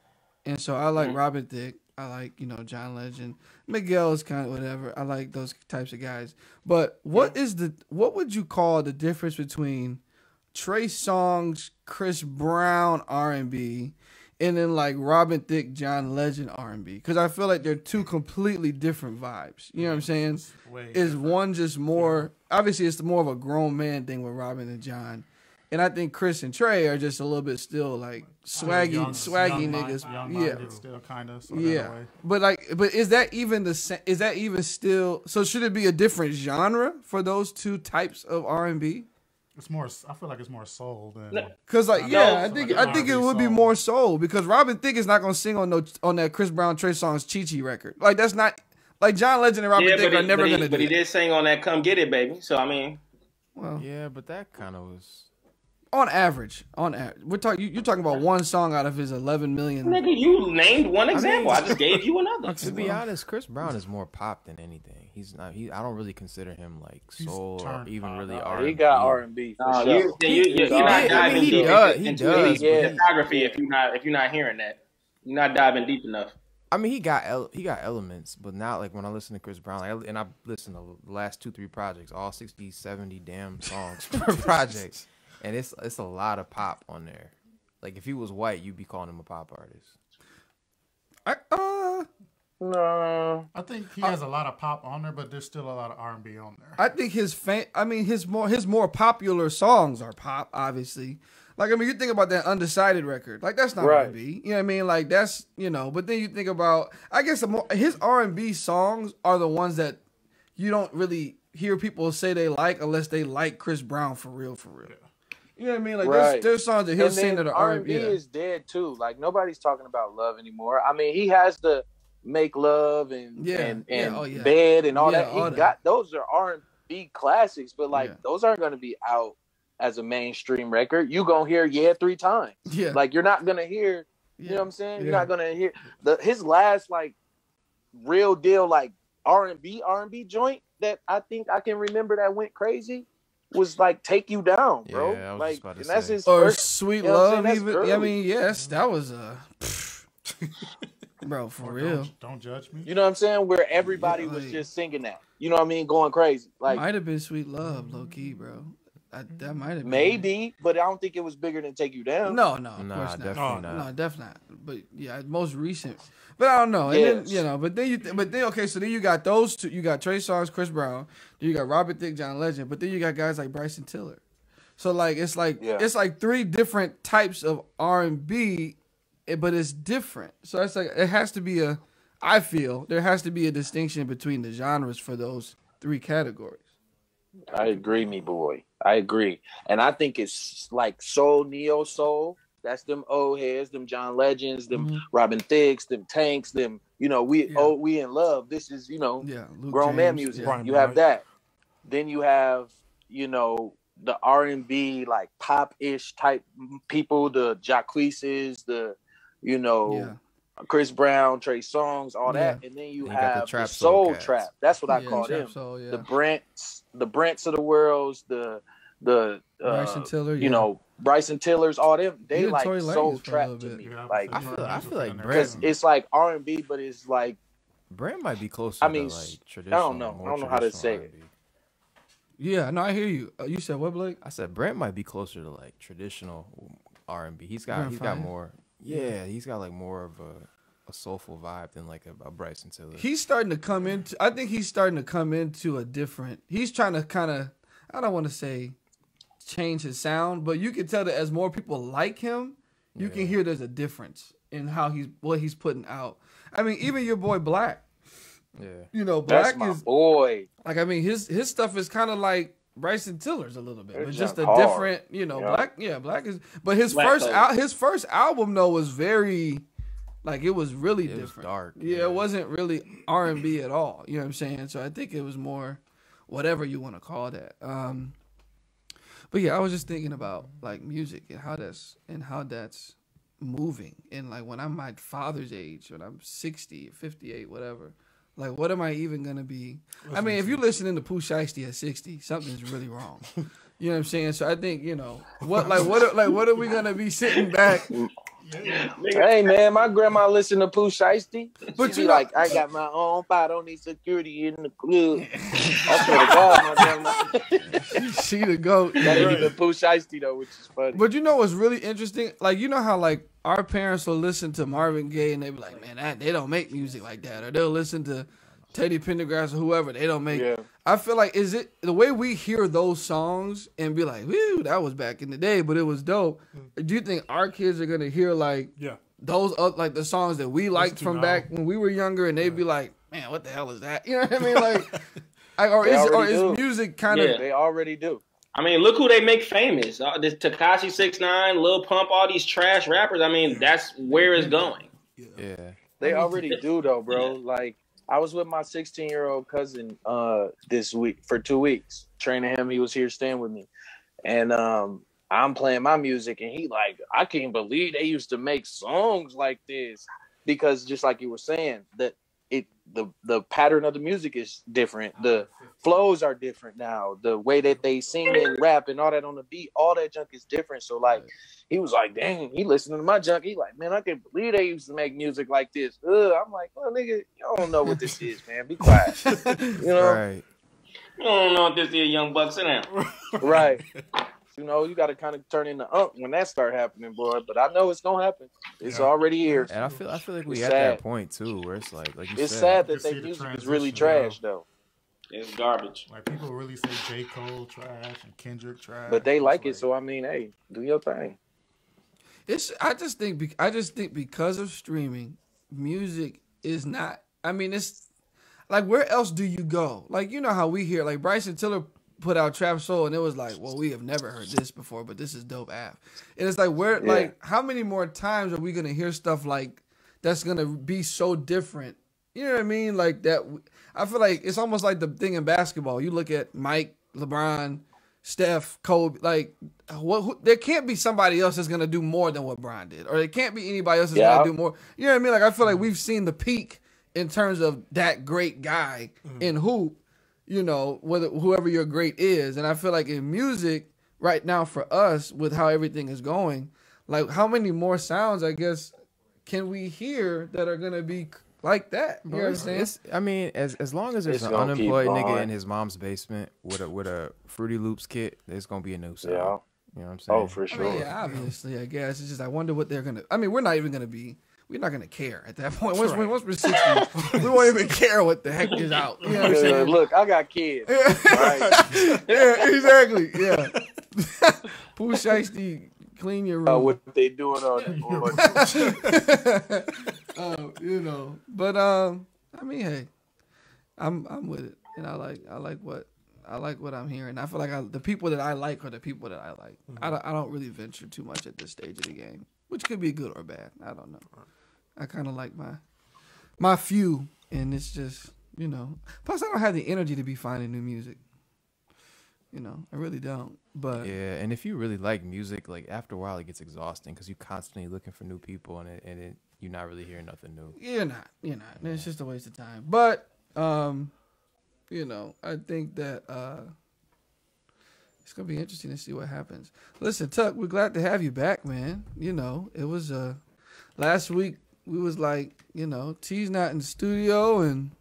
And so I like Robin Thicke. I like, John Legend. Miguel is kind of whatever. I like those types of guys. But what would you call the difference between Trey Songz, Chris Brown R&B, and then like Robin Thicke, John Legend R&B? Because I feel like they're two completely different vibes. You know what I'm saying? Is one just more, obviously it's more of a grown man thing with Robin and John. And I think Chris and Trey are just a little bit still like swaggy niggas. Young still kind of. But is that even is that even still, so should it be a different genre for those two types of R&B? It's more. I feel like it's more soul than. Cause I think it would be more soul, because Robin Thicke is not gonna sing on that Chris Brown Trey Songz Chi Chi record. Like that's not like John Legend and Robin Thicke are never gonna do. But he did sing on that "Come Get It, Baby." So I mean, well, yeah, but that kind of was. On average, we're talking. You're talking about one song out of his 11 million. Nigga, you named one example. I just gave you another. To be honest, Chris Brown is more pop than anything. He's not. I don't really consider him like soul or even really R&B. He got R&B. You're not diving deep into his discography if you're not hearing that. You're not diving deep enough. I mean, he got elements, but not like when I listen to Chris Brown. And I listened to the last 2-3 projects, all 60, 70 damn songs per project. And it's a lot of pop on there. Like if he was white, you'd be calling him a pop artist. No, I think he has a lot of pop on there, but there's still a lot of R&B on there. I think his more popular songs are pop, obviously. Like you think about that Undecided record, like that's not R&B. You know what I mean? Like that's But then you think about, I guess his R&B songs are the ones that you don't really hear people say they like unless they like Chris Brown for real. Yeah. You know what I mean? Like there's songs that he'll sing that are R&B is dead too. Like nobody's talking about love anymore. I mean, he has to make love and bed and all that. He got those are R&B classics, but those aren't going to be out as a mainstream record. You gonna hear 3 times. Yeah, like you're not gonna hear. You know what I'm saying? You're not gonna hear his last like real deal like R&B joint that I think I can remember that went crazy was like Take You Down, bro. Yeah, I was like, just about to and that's say. his Or first, Sweet you know what I'm Love, saying? even. That's I early. mean, yes, that was bro, for real. Don't judge me. You know what I'm saying? Where everybody was just singing that. You know what I mean? Going crazy. Like, might have been Sweet Love, low key, bro. That might have been. Maybe, but I don't think it was bigger than Take You Down. No, of course not. Definitely not. No, definitely not. But yeah, most recent. But I don't know. And Yes. then, but then okay, so then you got those two. You got Trey Songz, Chris Brown. Then you got Robert Thicke, John Legend. But then you got guys like Bryson Tiller. So like it's like three different types of R&B, but it's different. So it's like it has to be I feel there has to be a distinction between the genres for those three categories. I agree, me boy. I agree. And I think it's like soul, neo soul. That's them old heads, them John Legends, them Robin Thicke's, them Tanks, them, we in love. This is, grown man music. Yeah. You have that. Then you have, the R&B, like pop-ish type people, the Jacquees's, the, Chris Brown, Trey Songz, all that. And then you have the soul trap. That's what I call them. Soul, the Brents of the worlds, the Bryson Tiller, Bryson Tiller's, all them. They like Tory soul Lanez trap to me. Yeah, like I feel like because it's like R&B, but it's like Brent might be closer. I mean, to like traditional. I don't know how to say it. Yeah, no, I hear you. You said what, Blake? I said Brent might be closer to like traditional R&B. He's got more. Yeah, he's got like more of a soulful vibe than like a Bryson Tiller. He's starting to come into. I think he's starting to come into a different. He's trying to kind of. I don't want to say change his sound, but you can tell that as more people like him, you can hear there's a difference in what he's putting out. I mean, even your boy Black. Yeah, that's Black my is boy. like. I mean, his stuff is kind of like Bryson Tiller's a little bit, but just a hard. different. Black. Yeah, Black is. But his first album though was very. Like it was really different. Was dark. Yeah, it wasn't really R&B at all. You know what I'm saying? So I think it was more whatever you want to call that. But yeah, I was just thinking about like music and how that's moving. And like when I'm my father's age, when I'm 60, 58, whatever, like what am I even gonna be? I mean, if you're listening to Pooh Shiesty at 60, something's really wrong. You know what I'm saying? So I think, what are we gonna be sitting back? Hey man, my grandma listened to Pooh Shiesty. But she be like, I got my own pot, I don't need security in the club. I swear to God, my grandma. She the GOAT. That ain't even Pooh Shiesty though, which is funny. But what's really interesting? Like, how like our parents will listen to Marvin Gaye and they be like, man, they don't make music like that. Or they'll listen to Teddy Pendergrass or whoever. They don't make. Yeah. I feel like, is it the way we hear those songs and be like, woo, that was back in the day, but it was dope. Do you think our kids are gonna hear like those like the songs that we liked from back when we were younger, and they'd be like, man, what the hell is that? You know what I mean? Like, or is music kind of? They already do. I mean, look who they make famous. This Tekashi 6ix9ine, Lil Pump, all these trash rappers. I mean, that's where it's going. Yeah. They already do though, bro. Like, I was with my 16-year-old cousin this week for 2 weeks, training him. He was here staying with me. And I'm playing my music, and he like, I can't believe they used to make songs like this. Because just like you were saying, that the pattern of the music is different. The flows are different now. The way that they sing and rap and all that on the beat, all that junk is different. So like, he was like, dang, he listening to my junk. He like, man, I can't believe they used to make music like this. I'm like, well, nigga, you don't know what this is, man. Be quiet. Right. You don't know what this is, young buck. Sit down. Right. You got to kind of turn into when that start happening, boy. But I know it's gonna happen. It's already here. And I feel like we at that point too, where it's like you it's said. sad that their music is really trash, though. It's garbage. Like people really say J. Cole trash and Kendrick trash, but they like it. So I mean, hey, do your thing. I just think because of streaming, music is not. I mean, it's like, where else do you go? Like, how we hear like Bryson Tiller put out Trap Soul, and it was like, well, we have never heard this before, but this is dope app. And it's like, like, how many more times are we gonna hear stuff like that's gonna be so different? You know what I mean? Like that. I feel like it's almost like the thing in basketball. You look at Mike, LeBron, Steph, Kobe. Like, there can't be somebody else that's gonna do more than what Bron did, or there can't be anybody else that's gonna do more. You know what I mean? Like, I feel like we've seen the peak in terms of that great guy in hoop. you know, whoever your great is. And I feel like in music right now for us, with how everything is going, like how many more sounds, I guess, can we hear that are gonna be like that? You know what I'm saying? I mean, as long as there's an unemployed nigga in his mom's basement with a Fruity Loops kit, there's gonna be a new sound. Yeah. You know what I'm saying? Oh, for sure. I mean, yeah, obviously, I guess. It's just I wonder what they're gonna. I mean, we're not gonna care at that point. Once we're 60, we won't even care what the heck is out. You know what I'm saying? Look, I got kids. Right. Yeah, exactly. Yeah. Pooh Shiesty, clean your room. What they doing on you know, but I mean, hey, I'm with it, and I like what I'm hearing. I feel like the people that I like are the people that I like. I don't really venture too much at this stage of the game, which could be good or bad. I don't know. I kind of like my few, and it's just, you know. Plus, I don't have the energy to be finding new music. You know, I really don't. But yeah, and if you really like music, like after a while, it gets exhausting because you're constantly looking for new people, and you're not really hearing nothing new. You're not. It's just a waste of time. But you know, I think that it's gonna be interesting to see what happens. Listen, Tuck, we're glad to have you back, man. You know, it was last week we was like, you know, T's not in the studio and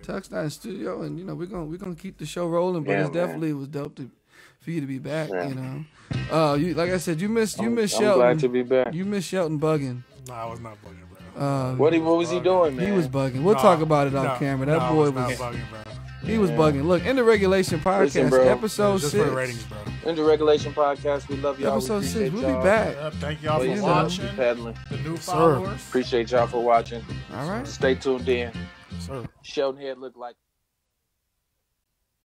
Tuck's not in the studio, and you know we're gonna keep the show rolling. But it was dope for you to be back. Yeah. You know, you like I said, you missed Shelton. I'm glad to be back. You missed Shelton bugging. No, I was not bugging, bro. What was he doing, man? He was bugging. We'll talk about it on camera. That boy was bugging, bro. He was bugging. Look, In the Regulation Podcast, episode 6. For the ratings, bro. In the Regulation Podcast, we love y'all. Episode 6, we'll be back. Thank y'all for watching. Peddling. The new followers. Appreciate y'all for watching. All right. Stay tuned in. Sir. Shelton Head look like.